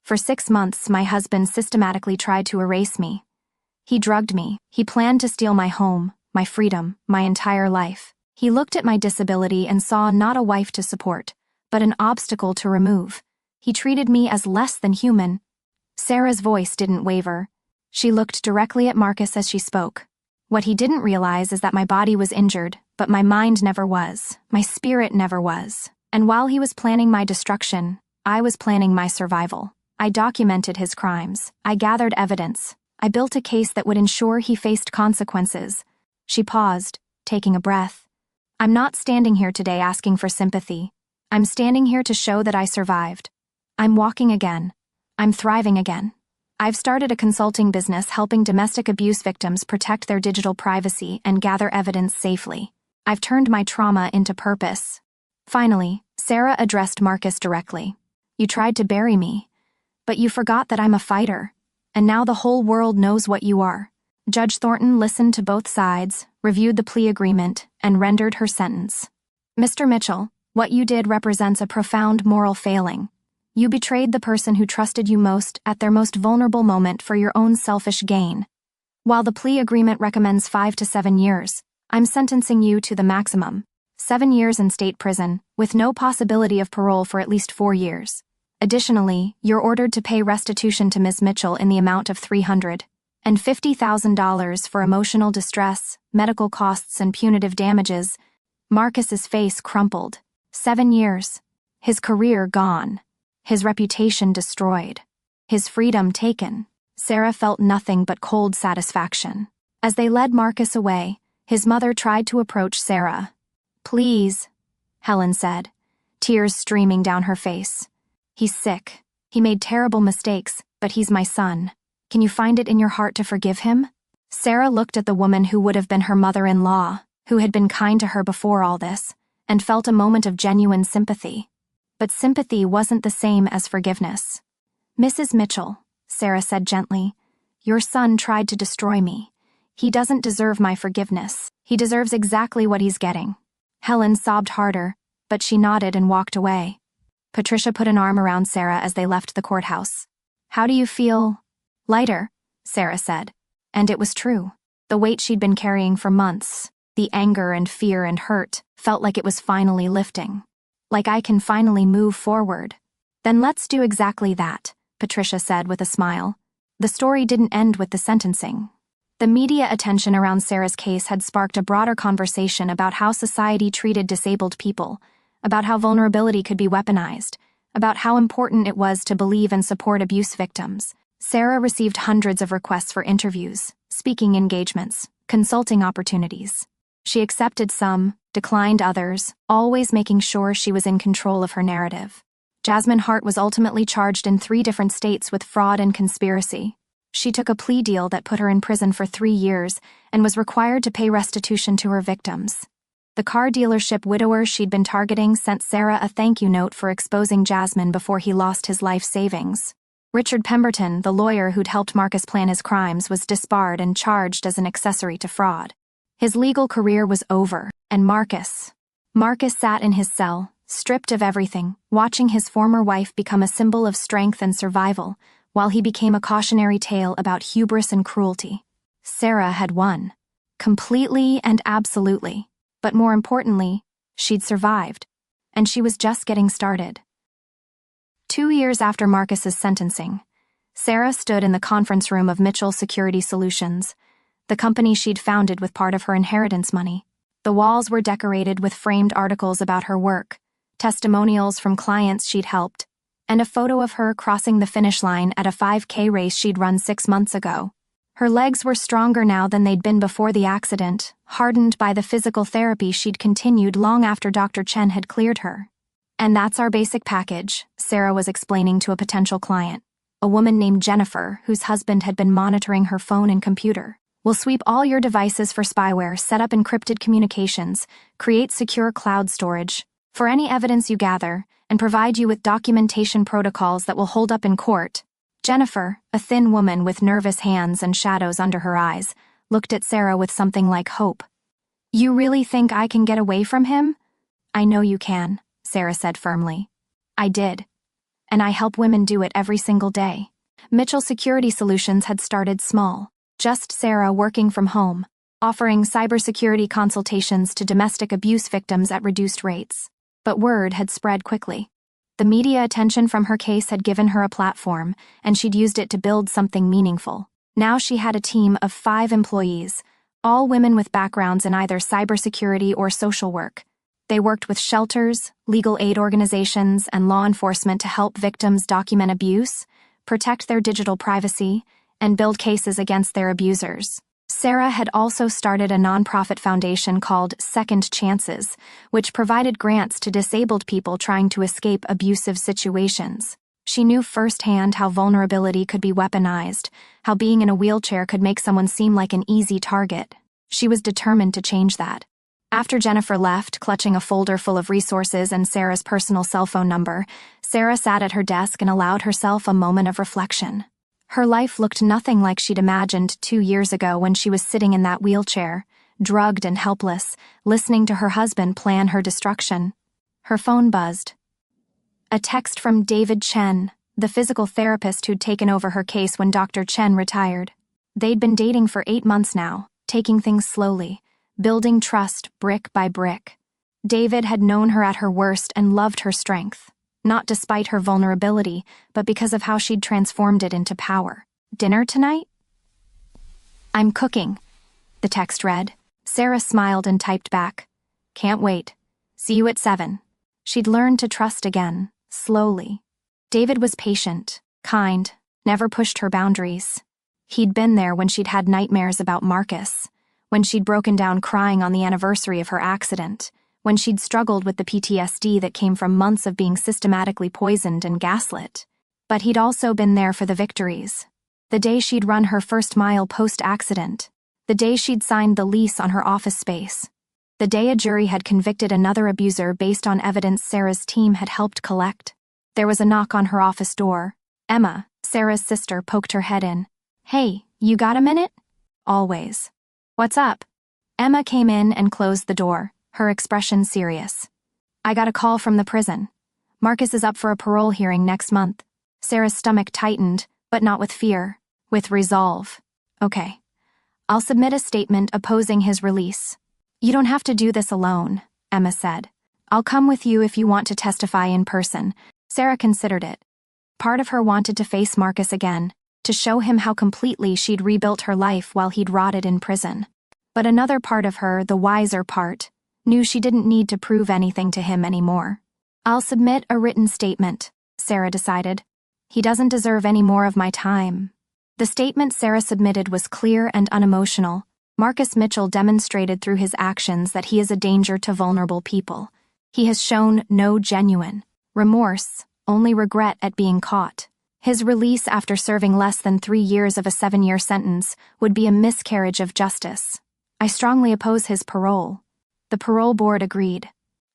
for 6 months my husband systematically tried to erase me. He drugged me. He planned to steal my home, my freedom, my entire life. He looked at my disability and saw not a wife to support, but an obstacle to remove. He treated me as less than human. Sarah's voice didn't waver. She looked directly at Marcus as she spoke. What he didn't realize is that my body was injured, but my mind never was. My spirit never was. And while he was planning my destruction, I was planning my survival. I documented his crimes. I gathered evidence. I built a case that would ensure he faced consequences. She paused, taking a breath. I'm not standing here today asking for sympathy. I'm standing here to show that I survived. I'm walking again. I'm thriving again. I've started a consulting business helping domestic abuse victims protect their digital privacy and gather evidence safely. I've turned my trauma into purpose. Finally, Sarah addressed Marcus directly. You tried to bury me, but you forgot that I'm a fighter, and now the whole world knows what you are. Judge Thornton listened to both sides, reviewed the plea agreement, and rendered her sentence. Mr. Mitchell, what you did represents a profound moral failing. You betrayed the person who trusted you most at their most vulnerable moment for your own selfish gain. While the plea agreement recommends 5 to 7 years, I'm sentencing you to the maximum, 7 years in state prison, with no possibility of parole for at least 4 years. Additionally, you're ordered to pay restitution to Ms. Mitchell in the amount of $350,000 for emotional distress, medical costs, and punitive damages. Marcus's face crumpled. 7 years. His career gone. His reputation destroyed. His freedom taken. Sarah felt nothing but cold satisfaction. As they led Marcus away, his mother tried to approach Sarah. "Please," Helen said, tears streaming down her face. "He's sick. He made terrible mistakes, but he's my son. Can you find it in your heart to forgive him?" Sarah looked at the woman who would have been her mother-in-law, who had been kind to her before all this, and felt a moment of genuine sympathy. But sympathy wasn't the same as forgiveness. "Mrs. Mitchell," Sarah said gently, "your son tried to destroy me. He doesn't deserve my forgiveness. He deserves exactly what he's getting." Helen sobbed harder, but she nodded and walked away. Patricia put an arm around Sarah as they left the courthouse. "How do you feel?" "Lighter," Sarah said. And it was true. The weight she'd been carrying for months, the anger and fear and hurt, felt like it was finally lifting. "Like I can finally move forward." "Then let's do exactly that," Patricia said with a smile. The story didn't end with the sentencing. The media attention around Sarah's case had sparked a broader conversation about how society treated disabled people, about how vulnerability could be weaponized, about how important it was to believe and support abuse victims. Sarah received hundreds of requests for interviews, speaking engagements, consulting opportunities. She accepted some, declined others, always making sure she was in control of her narrative. Jasmine Hart was ultimately charged in 3 different states with fraud and conspiracy. She took a plea deal that put her in prison for 3 years and was required to pay restitution to her victims. The car dealership widower she'd been targeting sent Sarah a thank you note for exposing Jasmine before he lost his life savings. Richard Pemberton, the lawyer who'd helped Marcus plan his crimes, was disbarred and charged as an accessory to fraud. His legal career was over, and Marcus sat in his cell, stripped of everything, watching his former wife become a symbol of strength and survival, while he became a cautionary tale about hubris and cruelty. Sarah had won. Completely and absolutely. But more importantly, she'd survived. And she was just getting started. 2 years after Marcus's sentencing, Sarah stood in the conference room of Mitchell Security Solutions, the company she'd founded with part of her inheritance money. The walls were decorated with framed articles about her work, testimonials from clients she'd helped, and a photo of her crossing the finish line at a 5K race she'd run 6 months ago. Her legs were stronger now than they'd been before the accident, hardened by the physical therapy she'd continued long after Dr. Chen had cleared her. "And that's our basic package," Sarah was explaining to a potential client, a woman named Jennifer, whose husband had been monitoring her phone and computer. "We'll sweep all your devices for spyware, set up encrypted communications, create secure cloud storage for any evidence you gather, and provide you with documentation protocols that will hold up in court." Jennifer, a thin woman with nervous hands and shadows under her eyes, looked at Sarah with something like hope. "You really think I can get away from him?" "I know you can," Sarah said firmly. "I did. And I help women do it every single day." Mitchell Security Solutions had started small, just Sarah working from home, offering cybersecurity consultations to domestic abuse victims at reduced rates. But word had spread quickly. The media attention from her case had given her a platform, and she'd used it to build something meaningful. Now she had a team of 5 employees, all women with backgrounds in either cybersecurity or social work. They worked with shelters, legal aid organizations, and law enforcement to help victims document abuse, protect their digital privacy, and build cases against their abusers. Sarah had also started a nonprofit foundation called Second Chances, which provided grants to disabled people trying to escape abusive situations. She knew firsthand how vulnerability could be weaponized, how being in a wheelchair could make someone seem like an easy target. She was determined to change that. After Jennifer left, clutching a folder full of resources and Sarah's personal cell phone number, Sarah sat at her desk and allowed herself a moment of reflection. Her life looked nothing like she'd imagined 2 years ago when she was sitting in that wheelchair, drugged and helpless, listening to her husband plan her destruction. Her phone buzzed. A text from David Chen, the physical therapist who'd taken over her case when Dr. Chen retired. They'd been dating for 8 months now, taking things slowly, building trust brick by brick. David had known her at her worst and loved her strength. Not despite her vulnerability, but because of how she'd transformed it into power. "Dinner tonight?" "I'm cooking," the text read. Sarah smiled and typed back, Can't wait. See you at 7. She'd learned to trust again, slowly. David was patient, kind, never pushed her boundaries. He'd been there when she'd had nightmares about Marcus, when she'd broken down crying on the anniversary of her accident, when she'd struggled with the PTSD that came from months of being systematically poisoned and gaslit. But he'd also been there for the victories. The day she'd run her first mile post-accident. The day she'd signed the lease on her office space. The day a jury had convicted another abuser based on evidence Sarah's team had helped collect. There was a knock on her office door. Emma, Sarah's sister, poked her head in. Hey, you got a minute? Always. What's up? Emma came in and closed the door, her expression serious. I got a call from the prison. Marcus is up for a parole hearing next month. Sarah's stomach tightened, but not with fear, with resolve. Okay. I'll submit a statement opposing his release. You don't have to do this alone, Emma said. I'll come with you if you want to testify in person. Sarah considered it. Part of her wanted to face Marcus again, to show him how completely she'd rebuilt her life while he'd rotted in prison. But another part of her, the wiser part, knew she didn't need to prove anything to him anymore. I'll submit a written statement, Sarah decided. He doesn't deserve any more of my time. The statement Sarah submitted was clear and unemotional. Marcus Mitchell demonstrated through his actions that he is a danger to vulnerable people. He has shown no genuine remorse, only regret at being caught. His release after serving less than 3 years of a 7-year sentence would be a miscarriage of justice. I strongly oppose his parole. The parole board agreed.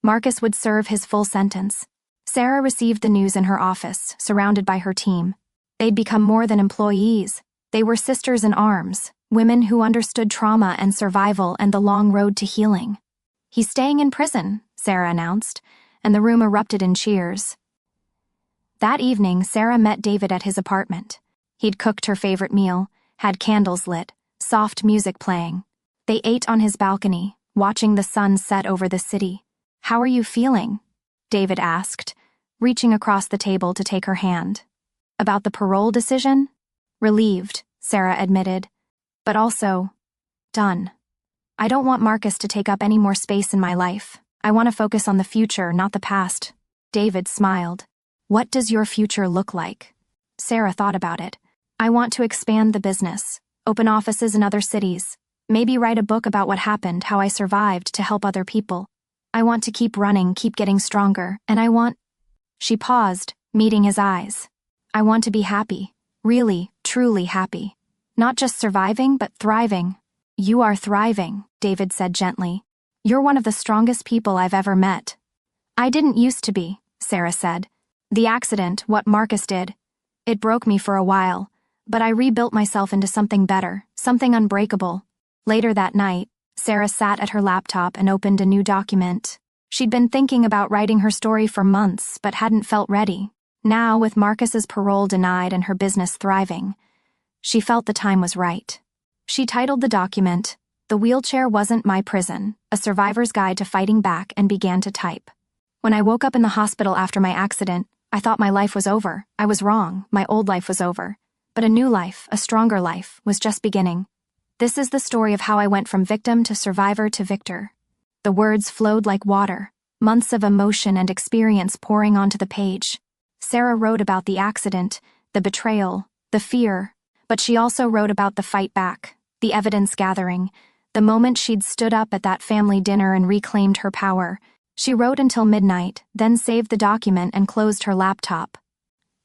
Marcus would serve his full sentence. Sarah received the news in her office, surrounded by her team. They'd become more than employees. They were sisters in arms, women who understood trauma and survival and the long road to healing. He's staying in prison, Sarah announced, and the room erupted in cheers. That evening, Sarah met David at his apartment. He'd cooked her favorite meal, had candles lit, soft music playing. They ate on his balcony, watching the sun set over the city. How are you feeling? David asked, reaching across the table to take her hand. About the parole decision? Relieved, Sarah admitted. But also, done. I don't want Marcus to take up any more space in my life. I want to focus on the future, not the past. David smiled. What does your future look like? Sarah thought about it. I want to expand the business, open offices in other cities, maybe write a book about what happened, how I survived to help other people. I want to keep running, keep getting stronger, and I want... She paused, meeting his eyes. I want to be happy, really, truly happy. Not just surviving, but thriving. You are thriving, David said gently. You're one of the strongest people I've ever met. I didn't used to be, Sarah said. The accident, what Marcus did, it broke me for a while, but I rebuilt myself into something better, something unbreakable. Later that night, Sarah sat at her laptop and opened a new document. She'd been thinking about writing her story for months, but hadn't felt ready. Now, with Marcus's parole denied and her business thriving, she felt the time was right. She titled the document, "The Wheelchair Wasn't My Prison, A Survivor's Guide to Fighting Back," and began to type. When I woke up in the hospital after my accident, I thought my life was over. I was wrong. My old life was over. But a new life, a stronger life, was just beginning. This is the story of how I went from victim to survivor to victor. The words flowed like water, months of emotion and experience pouring onto the page. Sarah wrote about the accident, the betrayal, the fear, but she also wrote about the fight back, the evidence gathering, the moment she'd stood up at that family dinner and reclaimed her power. She wrote until midnight, then saved the document and closed her laptop.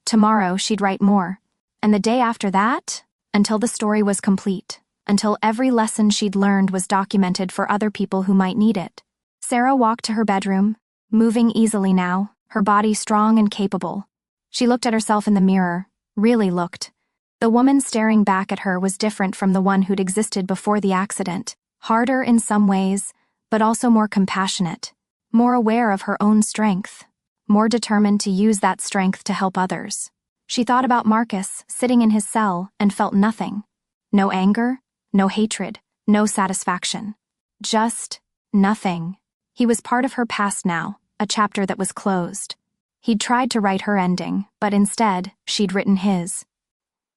Tomorrow she'd write more, and the day after that, until the story was complete. Until every lesson she'd learned was documented for other people who might need it. Sarah walked to her bedroom, moving easily now, her body strong and capable. She looked at herself in the mirror, really looked. The woman staring back at her was different from the one who'd existed before the accident, harder in some ways, but also more compassionate, more aware of her own strength, more determined to use that strength to help others. She thought about Marcus, sitting in his cell, and felt nothing. No anger, no hatred, no satisfaction. Just nothing. He was part of her past now, a chapter that was closed. He'd tried to write her ending, but instead, she'd written his.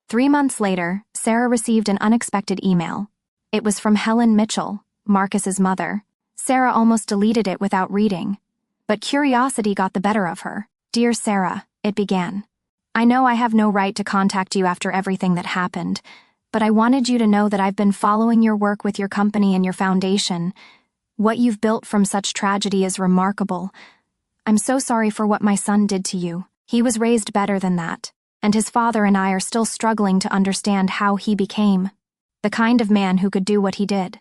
3 months later, Sarah received an unexpected email. It was from Helen Mitchell, Marcus's mother. Sarah almost deleted it without reading. But curiosity got the better of her. "Dear Sarah," it began. "I know I have no right to contact you after everything that happened, but I wanted you to know that I've been following your work with your company and your foundation. What you've built from such tragedy is remarkable. I'm so sorry for what my son did to you. He was raised better than that, and his father and I are still struggling to understand how he became the kind of man who could do what he did.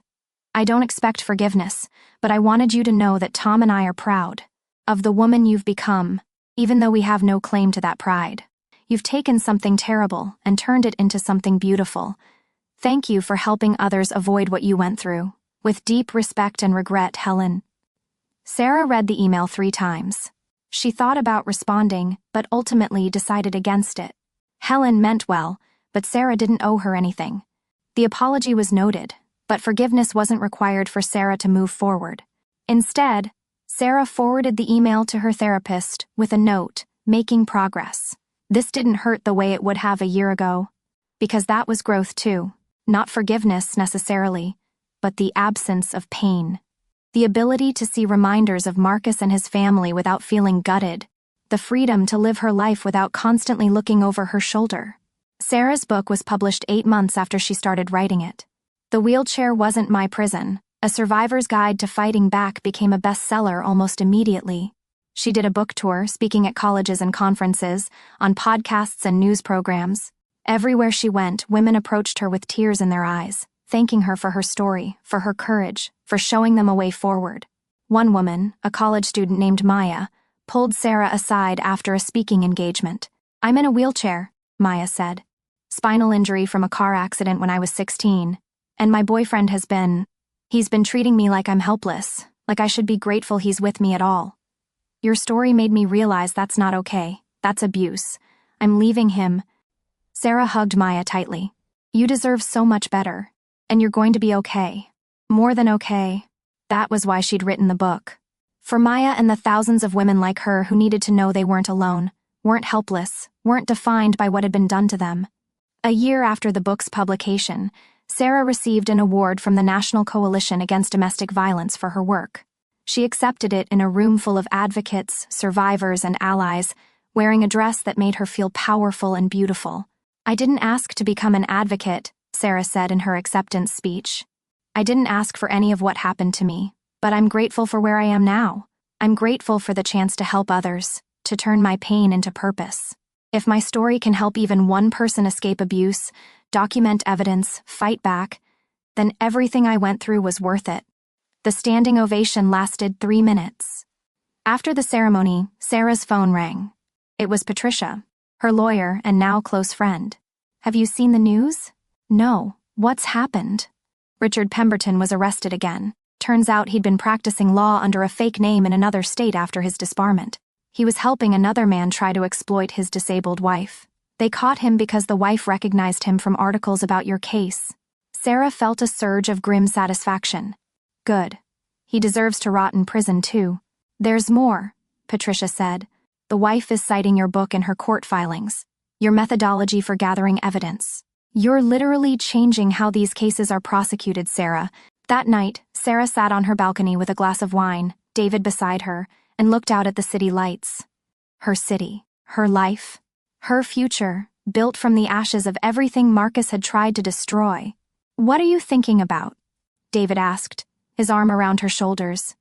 I don't expect forgiveness, but I wanted you to know that Tom and I are proud of the woman you've become, even though we have no claim to that pride. You've taken something terrible and turned it into something beautiful. Thank you for helping others avoid what you went through. With deep respect and regret, Helen." Sarah read the email 3 times. She thought about responding, but ultimately decided against it. Helen meant well, but Sarah didn't owe her anything. The apology was noted, but forgiveness wasn't required for Sarah to move forward. Instead, Sarah forwarded the email to her therapist with a note, making progress. This didn't hurt the way it would have a year ago, because that was growth too. Not forgiveness necessarily, but the absence of pain. The ability to see reminders of Marcus and his family without feeling gutted. The freedom to live her life without constantly looking over her shoulder. Sarah's book was published 8 months after she started writing it. The Wheelchair Wasn't My Prison, A Survivor's Guide to Fighting Back, became a bestseller almost immediately. She did a book tour, speaking at colleges and conferences, on podcasts and news programs. Everywhere she went, women approached her with tears in their eyes, thanking her for her story, for her courage, for showing them a way forward. One woman, a college student named Maya, pulled Sarah aside after a speaking engagement. "I'm in a wheelchair," Maya said. "Spinal injury from a car accident when I was 16. And my boyfriend he's been treating me like I'm helpless, like I should be grateful he's with me at all. Your story made me realize that's not okay. That's abuse. I'm leaving him." Sarah hugged Maya tightly. "You deserve so much better. And you're going to be okay. More than okay." That was why she'd written the book. For Maya and the thousands of women like her who needed to know they weren't alone, weren't helpless, weren't defined by what had been done to them. A year after the book's publication, Sarah received an award from the National Coalition Against Domestic Violence for her work. She accepted it in a room full of advocates, survivors, and allies, wearing a dress that made her feel powerful and beautiful. "I didn't ask to become an advocate," Sarah said in her acceptance speech. "I didn't ask for any of what happened to me, but I'm grateful for where I am now. I'm grateful for the chance to help others, to turn my pain into purpose. If my story can help even one person escape abuse, document evidence, fight back, then everything I went through was worth it." The standing ovation lasted 3 minutes. After the ceremony, Sarah's phone rang. It was Patricia, her lawyer and now close friend. "Have you seen the news?" "No. What's happened?" "Richard Pemberton was arrested again. Turns out he'd been practicing law under a fake name in another state after his disbarment. He was helping another man try to exploit his disabled wife. They caught him because the wife recognized him from articles about your case." Sarah felt a surge of grim satisfaction. "Good. He deserves to rot in prison too." "There's more," Patricia said. "The wife is citing your book in her court filings, your methodology for gathering evidence. You're literally changing how these cases are prosecuted, Sarah." That night, Sarah sat on her balcony with a glass of wine, David beside her, and looked out at the city lights. Her city, her life, her future, built from the ashes of everything Marcus had tried to destroy. "What are you thinking about?" David asked, his arm around her shoulders.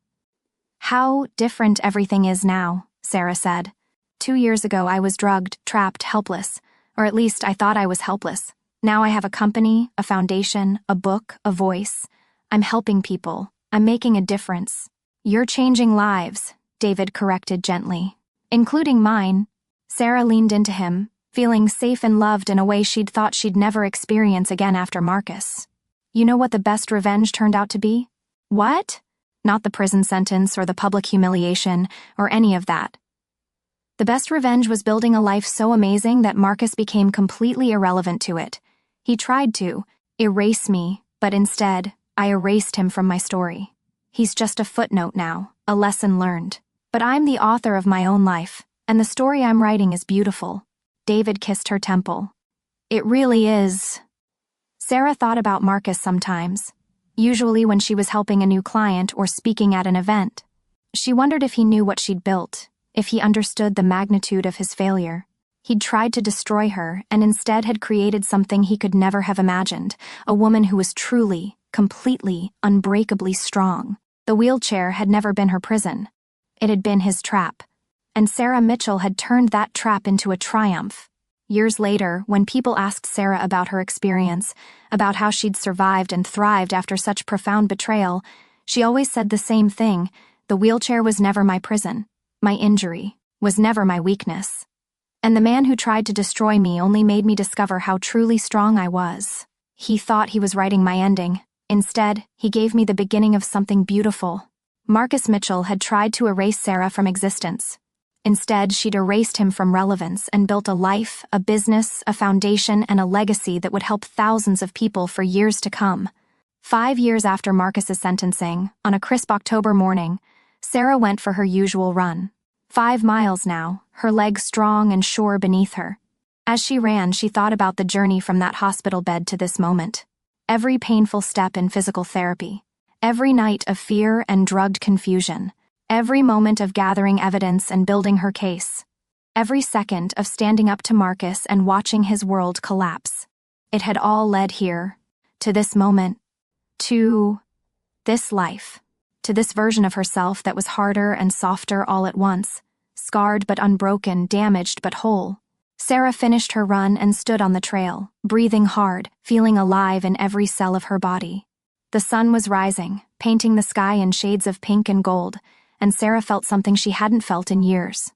"How different everything is now," Sarah said. 2 years ago I was drugged, trapped, helpless, or at least I thought I was helpless. Now I have a company, a foundation, a book, a voice. I'm helping people. I'm making a difference." "You're changing lives," David corrected gently. "Including mine." Sarah leaned into him, feeling safe and loved in a way she'd thought she'd never experience again after Marcus. "You know what the best revenge turned out to be?" "What?" "Not the prison sentence or the public humiliation or any of that. The best revenge was building a life so amazing that Marcus became completely irrelevant to it. He tried to erase me, but instead, I erased him from my story. He's just a footnote now, a lesson learned. But I'm the author of my own life, and the story I'm writing is beautiful." David kissed her temple. "It really is." Sarah thought about Marcus sometimes. usually when she was helping a new client or speaking at an event. She wondered if he knew what she'd built, if he understood the magnitude of his failure. He'd tried to destroy her and instead had created something he could never have imagined, a woman who was truly, completely, unbreakably strong. The wheelchair had never been her prison. It had been his trap. And Sarah Mitchell had turned that trap into a triumph. Years later, when people asked Sarah about her experience, about how she'd survived and thrived after such profound betrayal, she always said the same thing: the wheelchair was never my prison. My injury was never my weakness. And the man who tried to destroy me only made me discover how truly strong I was. He thought he was writing my ending. Instead, he gave me the beginning of something beautiful. Marcus Mitchell had tried to erase Sarah from existence. Instead, she'd erased him from relevance and built a life, a business, a foundation, and a legacy that would help thousands of people for years to come. 5 years after Marcus's sentencing, on a crisp October morning, Sarah went for her usual run. 5 miles now, her legs strong and sure beneath her. As she ran, she thought about the journey from that hospital bed to this moment. Every painful step in physical therapy. Every night of fear and drugged confusion. Every moment of gathering evidence and building her case. Every second of standing up to Marcus and watching his world collapse. It had all led here. To this moment. To this life. To this version of herself that was harder and softer all at once. Scarred but unbroken, damaged but whole. Sarah finished her run and stood on the trail, breathing hard, feeling alive in every cell of her body. The sun was rising, painting the sky in shades of pink and gold, and Sarah felt something she hadn't felt in years.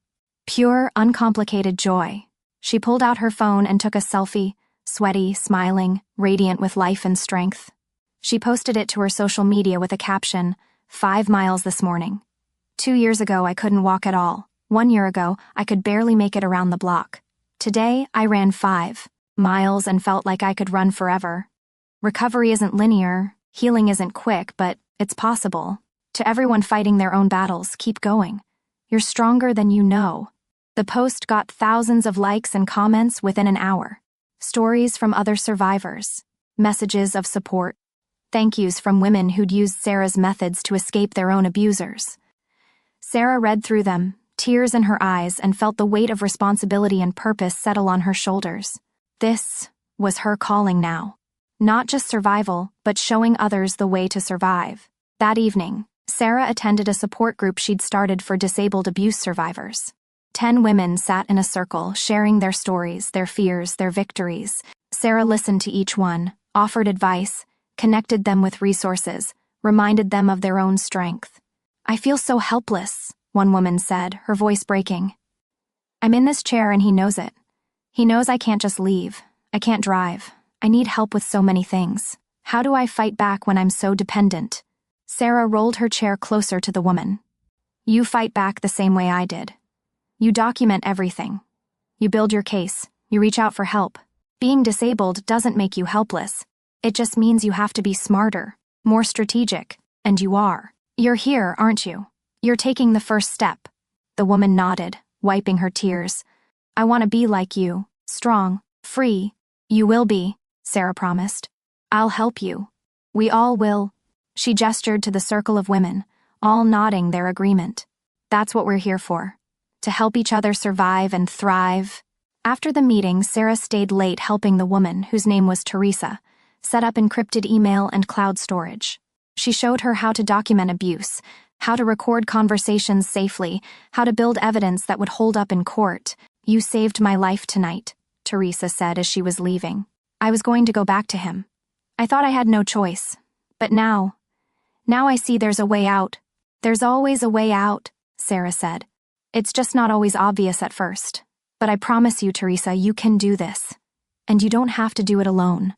Pure, uncomplicated joy. She pulled out her phone and took a selfie, sweaty, smiling, radiant with life and strength. She posted it to her social media with a caption, 5 miles this morning. 2 years ago, I couldn't walk at all. 1 year ago, I could barely make it around the block. Today, I ran 5 miles and felt like I could run forever. Recovery isn't linear, healing isn't quick, but it's possible. To everyone fighting their own battles, keep going. You're stronger than you know. The post got thousands of likes and comments within an hour. Stories from other survivors. Messages of support. Thank yous from women who'd used Sarah's methods to escape their own abusers. Sarah read through them, tears in her eyes, and felt the weight of responsibility and purpose settle on her shoulders. This was her calling now. Not just survival, but showing others the way to survive. That evening, Sarah attended a support group she'd started for disabled abuse survivors. 10 women sat in a circle, sharing their stories, their fears, their victories. Sarah listened to each one, offered advice, connected them with resources, reminded them of their own strength. I feel so helpless, one woman said, her voice breaking. I'm in this chair and he knows it. He knows I can't just leave. I can't drive. I need help with so many things. How do I fight back when I'm so dependent? Sarah rolled her chair closer to the woman. You fight back the same way I did. You document everything. You build your case. You reach out for help. Being disabled doesn't make you helpless. It just means you have to be smarter, more strategic, and you are. You're here, aren't you? You're taking the first step. The woman nodded, wiping her tears. I want to be like you, strong, free. You will be, Sarah promised. I'll help you. We all will. She gestured to the circle of women, all nodding their agreement. That's what we're here for. To help each other survive and thrive. After the meeting, Sarah stayed late helping the woman, whose name was Teresa, set up encrypted email and cloud storage. She showed her how to document abuse, how to record conversations safely, how to build evidence that would hold up in court. You saved my life tonight, Teresa said as she was leaving. I was going to go back to him. I thought I had no choice. But now I see there's a way out. There's always a way out, Sarah said. It's just not always obvious at first. But I promise you, Teresa, you can do this. And you don't have to do it alone.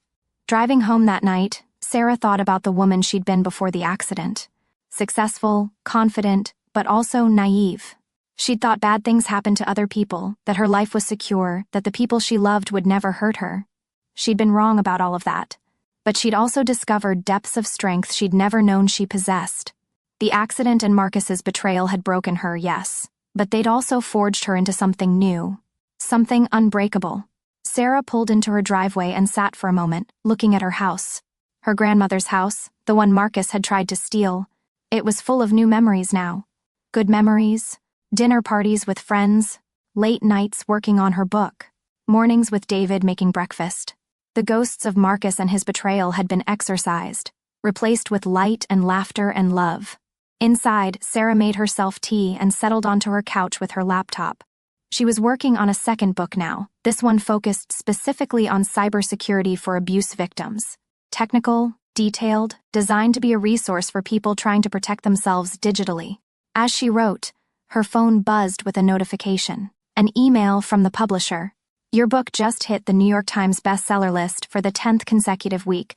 Driving home that night, Sarah thought about the woman she'd been before the accident. Successful, confident, but also naive. She'd thought bad things happened to other people, that her life was secure, that the people she loved would never hurt her. She'd been wrong about all of that. But she'd also discovered depths of strength she'd never known she possessed. The accident and Marcus's betrayal had broken her, yes, but they'd also forged her into something new. Something unbreakable. Sarah pulled into her driveway and sat for a moment, looking at her house. Her grandmother's house, the one Marcus had tried to steal. It was full of new memories now. Good memories, dinner parties with friends, late nights working on her book, mornings with David making breakfast. The ghosts of Marcus and his betrayal had been exorcised, replaced with light and laughter and love. Inside, Sarah made herself tea and settled onto her couch with her laptop. She was working on a second book now, this one focused specifically on cybersecurity for abuse victims. Technical, detailed, designed to be a resource for people trying to protect themselves digitally. As she wrote, her phone buzzed with a notification. An email from the publisher. Your book just hit the New York Times bestseller list for the 10th consecutive week.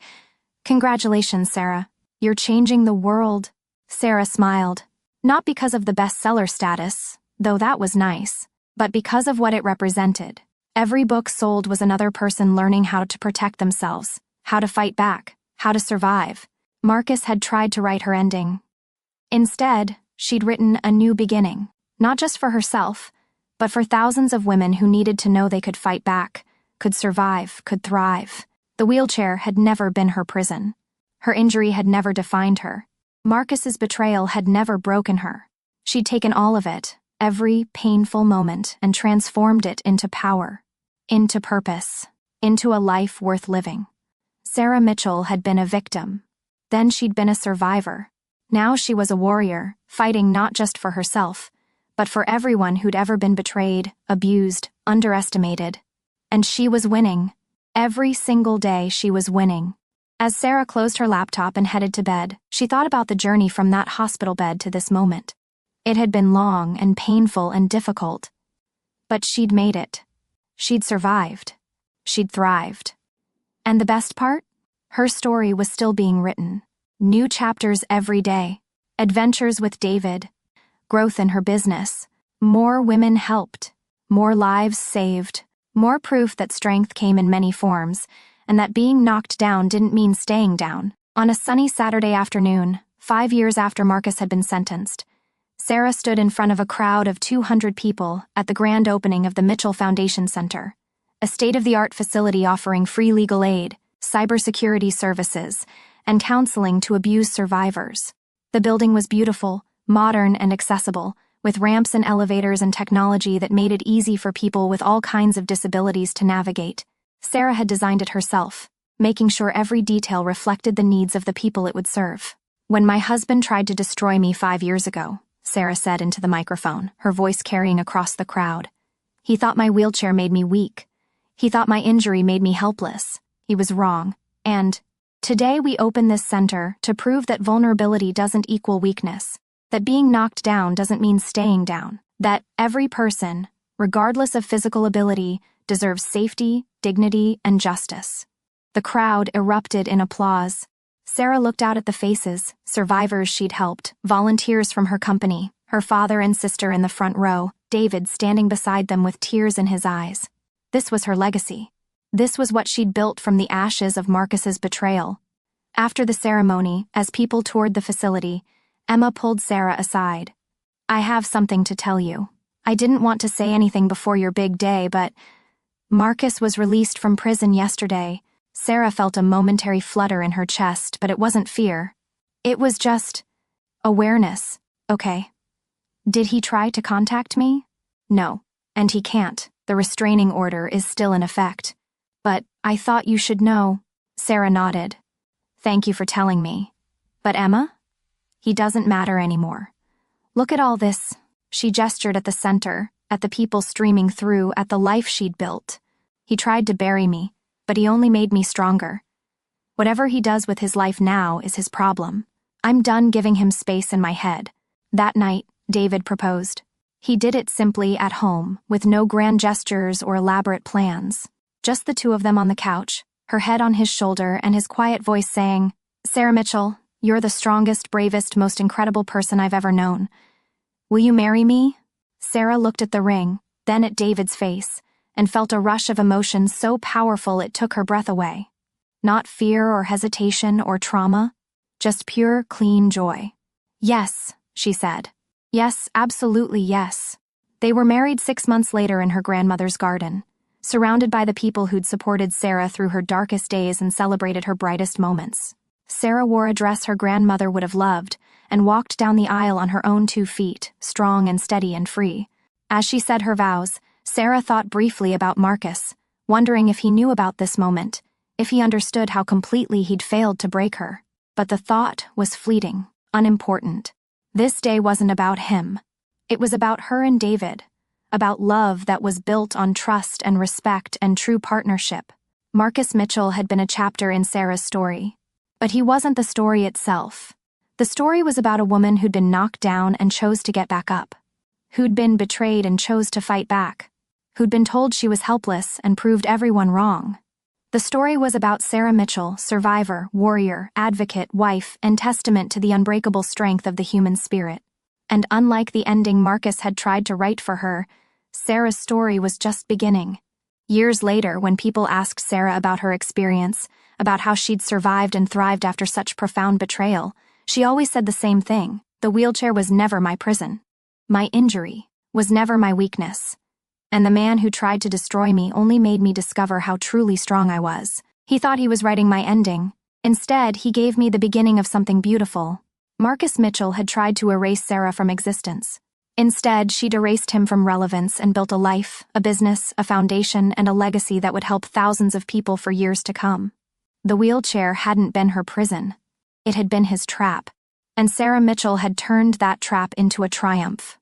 Congratulations, Sarah. You're changing the world. Sarah smiled. Not because of the bestseller status, though that was nice, but because of what it represented. Every book sold was another person learning how to protect themselves, how to fight back, how to survive. Marcus had tried to write her ending. Instead, she'd written a new beginning, not just for herself, but for thousands of women who needed to know they could fight back, could survive, could thrive. The wheelchair had never been her prison. Her injury had never defined her. Marcus's betrayal had never broken her. She'd taken all of it, every painful moment, and transformed it into power, into purpose, into a life worth living. Sarah Mitchell had been a victim. Then she'd been a survivor. Now she was a warrior, fighting not just for herself, but for everyone who'd ever been betrayed, abused, underestimated. And she was winning. Every single day she was winning. As Sarah closed her laptop and headed to bed, she thought about the journey from that hospital bed to this moment. It had been long and painful and difficult. But she'd made it. She'd survived. She'd thrived. And the best part? Her story was still being written. New chapters every day. Adventures with David. Growth in her business. More women helped. More lives saved. More proof that strength came in many forms, and that being knocked down didn't mean staying down. On a sunny Saturday afternoon, 5 years after Marcus had been sentenced, Sarah stood in front of a crowd of 200 people at the grand opening of the Mitchell Foundation Center, a state-of-the-art facility offering free legal aid, cybersecurity services, and counseling to abuse survivors. The building was beautiful, modern and accessible, with ramps and elevators and technology that made it easy for people with all kinds of disabilities to navigate. Sarah had designed it herself, making sure every detail reflected the needs of the people it would serve. When my husband tried to destroy me 5 years ago, Sarah said into the microphone, her voice carrying across the crowd, he thought my wheelchair made me weak. He thought my injury made me helpless. He was wrong. And today we open this center to prove that vulnerability doesn't equal weakness. That being knocked down doesn't mean staying down. That every person, regardless of physical ability, deserves safety, dignity, and justice. The crowd erupted in applause. Sarah looked out at the faces, survivors she'd helped, volunteers from her company, her father and sister in the front row, David standing beside them with tears in his eyes. This was her legacy. This was what she'd built from the ashes of Marcus's betrayal. After the ceremony, as people toured the facility, Emma pulled Sarah aside. I have something to tell you. I didn't want to say anything before your big day, but Marcus was released from prison yesterday. Sarah felt a momentary flutter in her chest, but it wasn't fear. It was just awareness. Okay. Did he try to contact me? No. And he can't. The restraining order is still in effect. But I thought you should know. Sarah nodded. Thank you for telling me. But Emma? He doesn't matter anymore. Look at all this. She gestured at the center, at the people streaming through, at the life she'd built. He tried to bury me, but he only made me stronger. Whatever he does with his life now is his problem. I'm done giving him space in my head. That night, David proposed. He did it simply at home, with no grand gestures or elaborate plans. Just the two of them on the couch, her head on his shoulder and his quiet voice saying, Sarah Mitchell, you're the strongest, bravest, most incredible person I've ever known. Will you marry me? Sarah looked at the ring, then at David's face, and felt a rush of emotion so powerful it took her breath away. Not fear or hesitation or trauma, just pure, clean joy. Yes, she said. Yes, absolutely yes. They were married 6 months later in her grandmother's garden, surrounded by the people who'd supported Sarah through her darkest days and celebrated her brightest moments. Sarah wore a dress her grandmother would have loved and walked down the aisle on her own 2 feet, strong and steady and free. As she said her vows, Sarah thought briefly about Marcus, wondering if he knew about this moment, if he understood how completely he'd failed to break her. But the thought was fleeting, unimportant. This day wasn't about him. It was about her and David, about love that was built on trust and respect and true partnership. Marcus Mitchell had been a chapter in Sarah's story. But he wasn't the story itself. The story was about a woman who'd been knocked down and chose to get back up, who'd been betrayed and chose to fight back, who'd been told she was helpless and proved everyone wrong. The story was about Sarah Mitchell, survivor, warrior, advocate, wife, and testament to the unbreakable strength of the human spirit. And unlike the ending Marcus had tried to write for her, Sarah's story was just beginning. Years later, when people asked Sarah about her experience, about how she'd survived and thrived after such profound betrayal, she always said the same thing: the wheelchair was never my prison. My injury was never my weakness. And the man who tried to destroy me only made me discover how truly strong I was. He thought he was writing my ending. Instead, he gave me the beginning of something beautiful. Marcus Mitchell had tried to erase Sarah from existence. Instead, she'd erased him from relevance and built a life, a business, a foundation, and a legacy that would help thousands of people for years to come. The wheelchair hadn't been her prison. It had been his trap. And Sarah Mitchell had turned that trap into a triumph.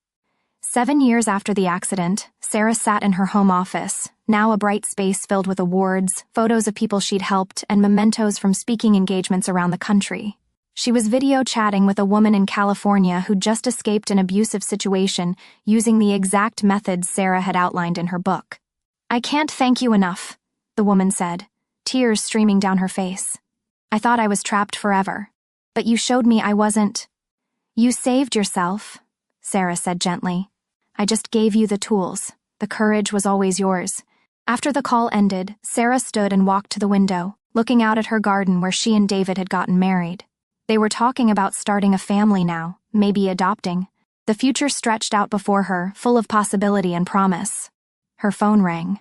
7 years after the accident, Sarah sat in her home office, now a bright space filled with awards, photos of people she'd helped, and mementos from speaking engagements around the country. She was video chatting with a woman in California who'd just escaped an abusive situation using the exact methods Sarah had outlined in her book. "I can't thank you enough," the woman said, tears streaming down her face. "I thought I was trapped forever, but you showed me I wasn't." "You saved yourself," Sarah said gently. "I just gave you the tools. The courage was always yours." After the call ended, Sarah stood and walked to the window, looking out at her garden where she and David had gotten married. They were talking about starting a family now, maybe adopting. The future stretched out before her, full of possibility and promise. Her phone rang.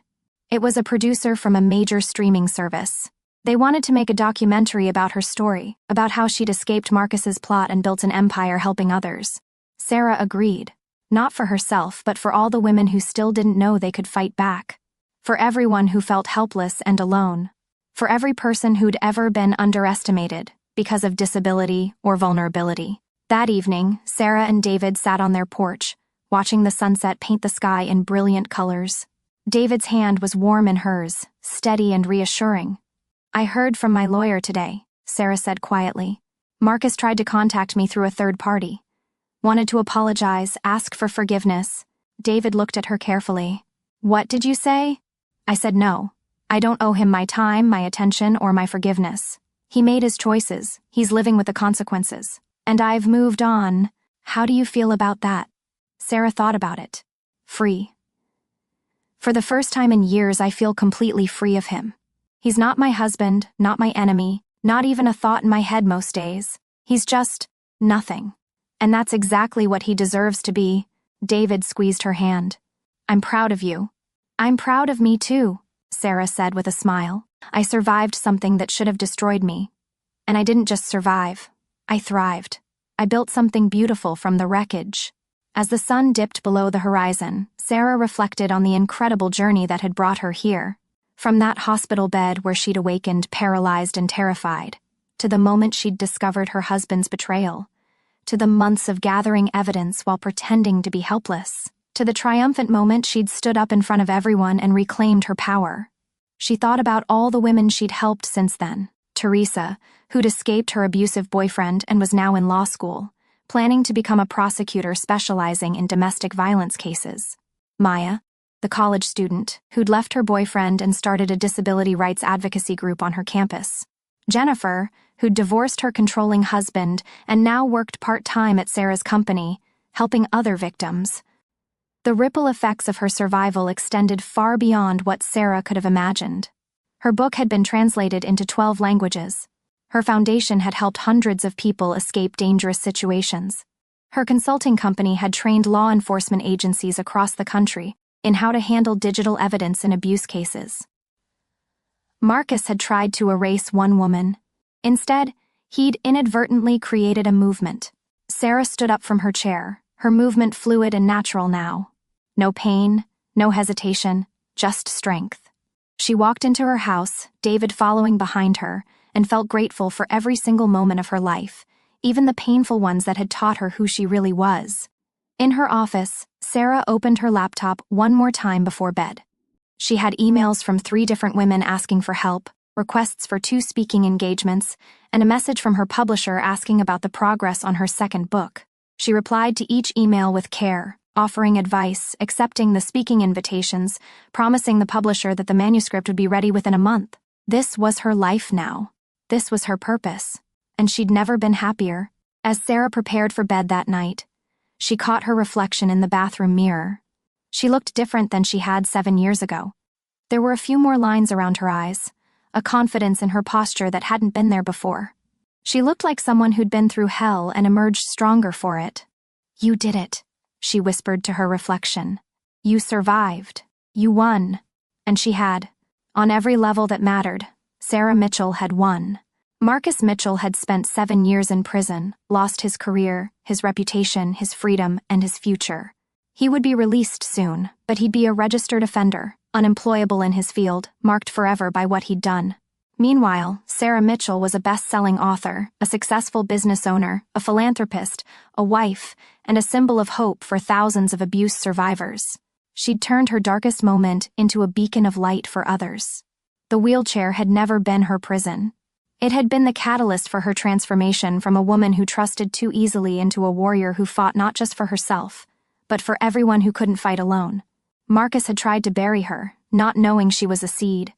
It was a producer from a major streaming service. They wanted to make a documentary about her story, about how she'd escaped Marcus's plot and built an empire helping others. Sarah agreed. Not for herself, but for all the women who still didn't know they could fight back. For everyone who felt helpless and alone. For every person who'd ever been underestimated because of disability or vulnerability. That evening, Sarah and David sat on their porch, watching the sunset paint the sky in brilliant colors. David's hand was warm in hers, steady and reassuring. "I heard from my lawyer today," Sarah said quietly. "Marcus tried to contact me through a third party. Wanted to apologize, ask for forgiveness." David looked at her carefully. "What did you say?" "I said no. I don't owe him my time, my attention, or my forgiveness. He made his choices. He's living with the consequences. And I've moved on. How do you feel about that?" Sarah thought about it. Free. "For the first time in years, I feel completely free of him. He's not my husband, not my enemy, not even a thought in my head most days. He's just nothing. And that's exactly what he deserves to be." David squeezed her hand. "I'm proud of you." "I'm proud of me too," Sarah said with a smile. "I survived something that should have destroyed me. And I didn't just survive. I thrived. I built something beautiful from the wreckage." As the sun dipped below the horizon, Sarah reflected on the incredible journey that had brought her here. From that hospital bed where she'd awakened paralyzed and terrified, to the moment she'd discovered her husband's betrayal, to the months of gathering evidence while pretending to be helpless, to the triumphant moment she'd stood up in front of everyone and reclaimed her power. She thought about all the women she'd helped since then. Teresa, who'd escaped her abusive boyfriend and was now in law school, planning to become a prosecutor specializing in domestic violence cases. Maya, the college student, who'd left her boyfriend and started a disability rights advocacy group on her campus. Jennifer, who'd divorced her controlling husband and now worked part-time at Sarah's company, helping other victims. The ripple effects of her survival extended far beyond what Sarah could have imagined. Her book had been translated into 12 languages. Her foundation had helped hundreds of people escape dangerous situations. Her consulting company had trained law enforcement agencies across the country in how to handle digital evidence in abuse cases. Marcus had tried to erase one woman. Instead, He'd inadvertently created a movement. Sarah stood up from her chair, her movement fluid and natural now. No pain, no hesitation, just strength. She walked into her house, David following behind her, and felt grateful for every single moment of her life, even the painful ones that had taught her who she really was. In her office, Sarah opened her laptop one more time before bed. She had emails from 3 different women asking for help, requests for 2 speaking engagements, and a message from her publisher asking about the progress on her second book. She replied to each email with care, offering advice, accepting the speaking invitations, promising the publisher that the manuscript would be ready within a month. This was her life now. This was her purpose. And she'd never been happier. As Sarah prepared for bed that night, she caught her reflection in the bathroom mirror. She looked different than she had 7 years ago. There were a few more lines around her eyes, a confidence in her posture that hadn't been there before. She looked like someone who'd been through hell and emerged stronger for it. "You did it," she whispered to her reflection. "You survived. You won." And she had. On every level that mattered, Sarah Mitchell had won. Marcus Mitchell had spent 7 years in prison, lost his career, his reputation, his freedom, and his future. He would be released soon, but he'd be a registered offender, unemployable in his field, marked forever by what he'd done. Meanwhile, Sarah Mitchell was a best-selling author, a successful business owner, a philanthropist, a wife, and a symbol of hope for thousands of abuse survivors. She'd turned her darkest moment into a beacon of light for others. The wheelchair had never been her prison. It had been the catalyst for her transformation from a woman who trusted too easily into a warrior who fought not just for herself, but for everyone who couldn't fight alone. Marcus had tried to bury her, not knowing she was a seed.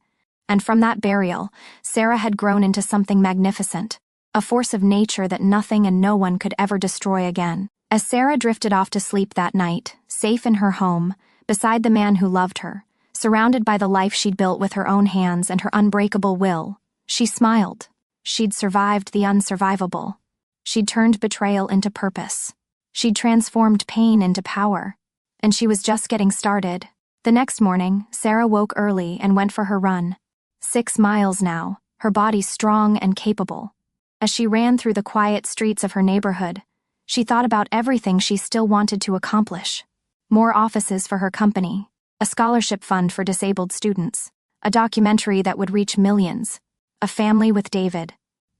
And from that burial, Sarah had grown into something magnificent, a force of nature that nothing and no one could ever destroy again. As Sarah drifted off to sleep that night, safe in her home, beside the man who loved her, surrounded by the life she'd built with her own hands and her unbreakable will, she smiled. She'd survived the unsurvivable. She'd turned betrayal into purpose. She'd transformed pain into power. And she was just getting started. The next morning, Sarah woke early and went for her run. 6 miles now, her body strong and capable. As she ran through the quiet streets of her neighborhood, she thought about everything she still wanted to accomplish. More offices for her company, a scholarship fund for disabled students, a documentary that would reach millions, a family with David,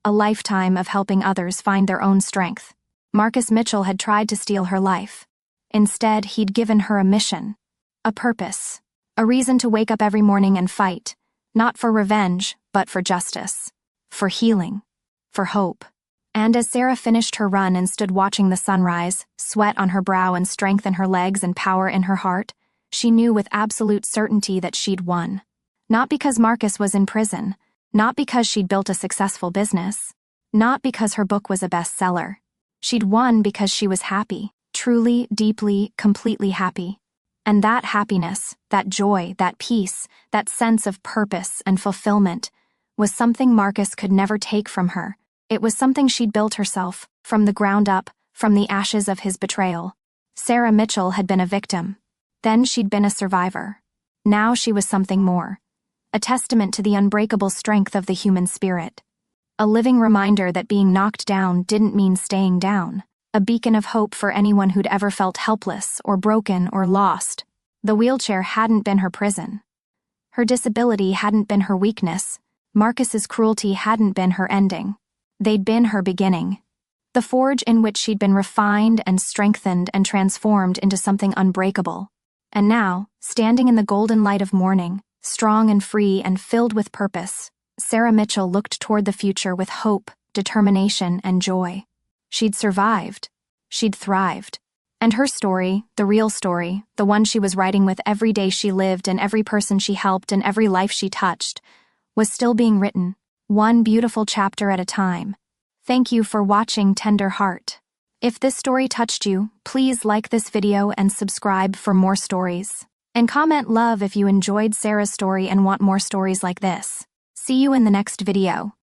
a lifetime of helping others find their own strength. Marcus Mitchell had tried to steal her life. Instead, he'd given her a mission, a purpose, a reason to wake up every morning and fight, not for revenge, but for justice, for healing, for hope. And as Sarah finished her run and stood watching the sunrise, sweat on her brow and strength in her legs and power in her heart, she knew with absolute certainty that she'd won. Not because Marcus was in prison, not because she'd built a successful business, not because her book was a bestseller. She'd won because she was happy, truly, deeply, completely happy. And that happiness, that joy, that peace, that sense of purpose and fulfillment was something Marcus could never take from her. It was something she'd built herself, from the ground up, from the ashes of his betrayal. Sarah Mitchell had been a victim. Then she'd been a survivor. Now she was something more. A testament to the unbreakable strength of the human spirit. A living reminder that being knocked down didn't mean staying down. A beacon of hope for anyone who'd ever felt helpless or broken or lost. The wheelchair hadn't been her prison. Her disability hadn't been her weakness. Marcus's cruelty hadn't been her ending. They'd been her beginning. The forge in which she'd been refined and strengthened and transformed into something unbreakable. And now, standing in the golden light of morning, strong and free and filled with purpose, Sarah Mitchell looked toward the future with hope, determination, and joy. She'd survived. She'd thrived. And her story, the real story, the one she was writing with every day she lived and every person she helped and every life she touched, was still being written, one beautiful chapter at a time. Thank you for watching, Tender Heart. If this story touched you, please like this video and subscribe for more stories. And comment love if you enjoyed Sarah's story and want more stories like this. See you in the next video.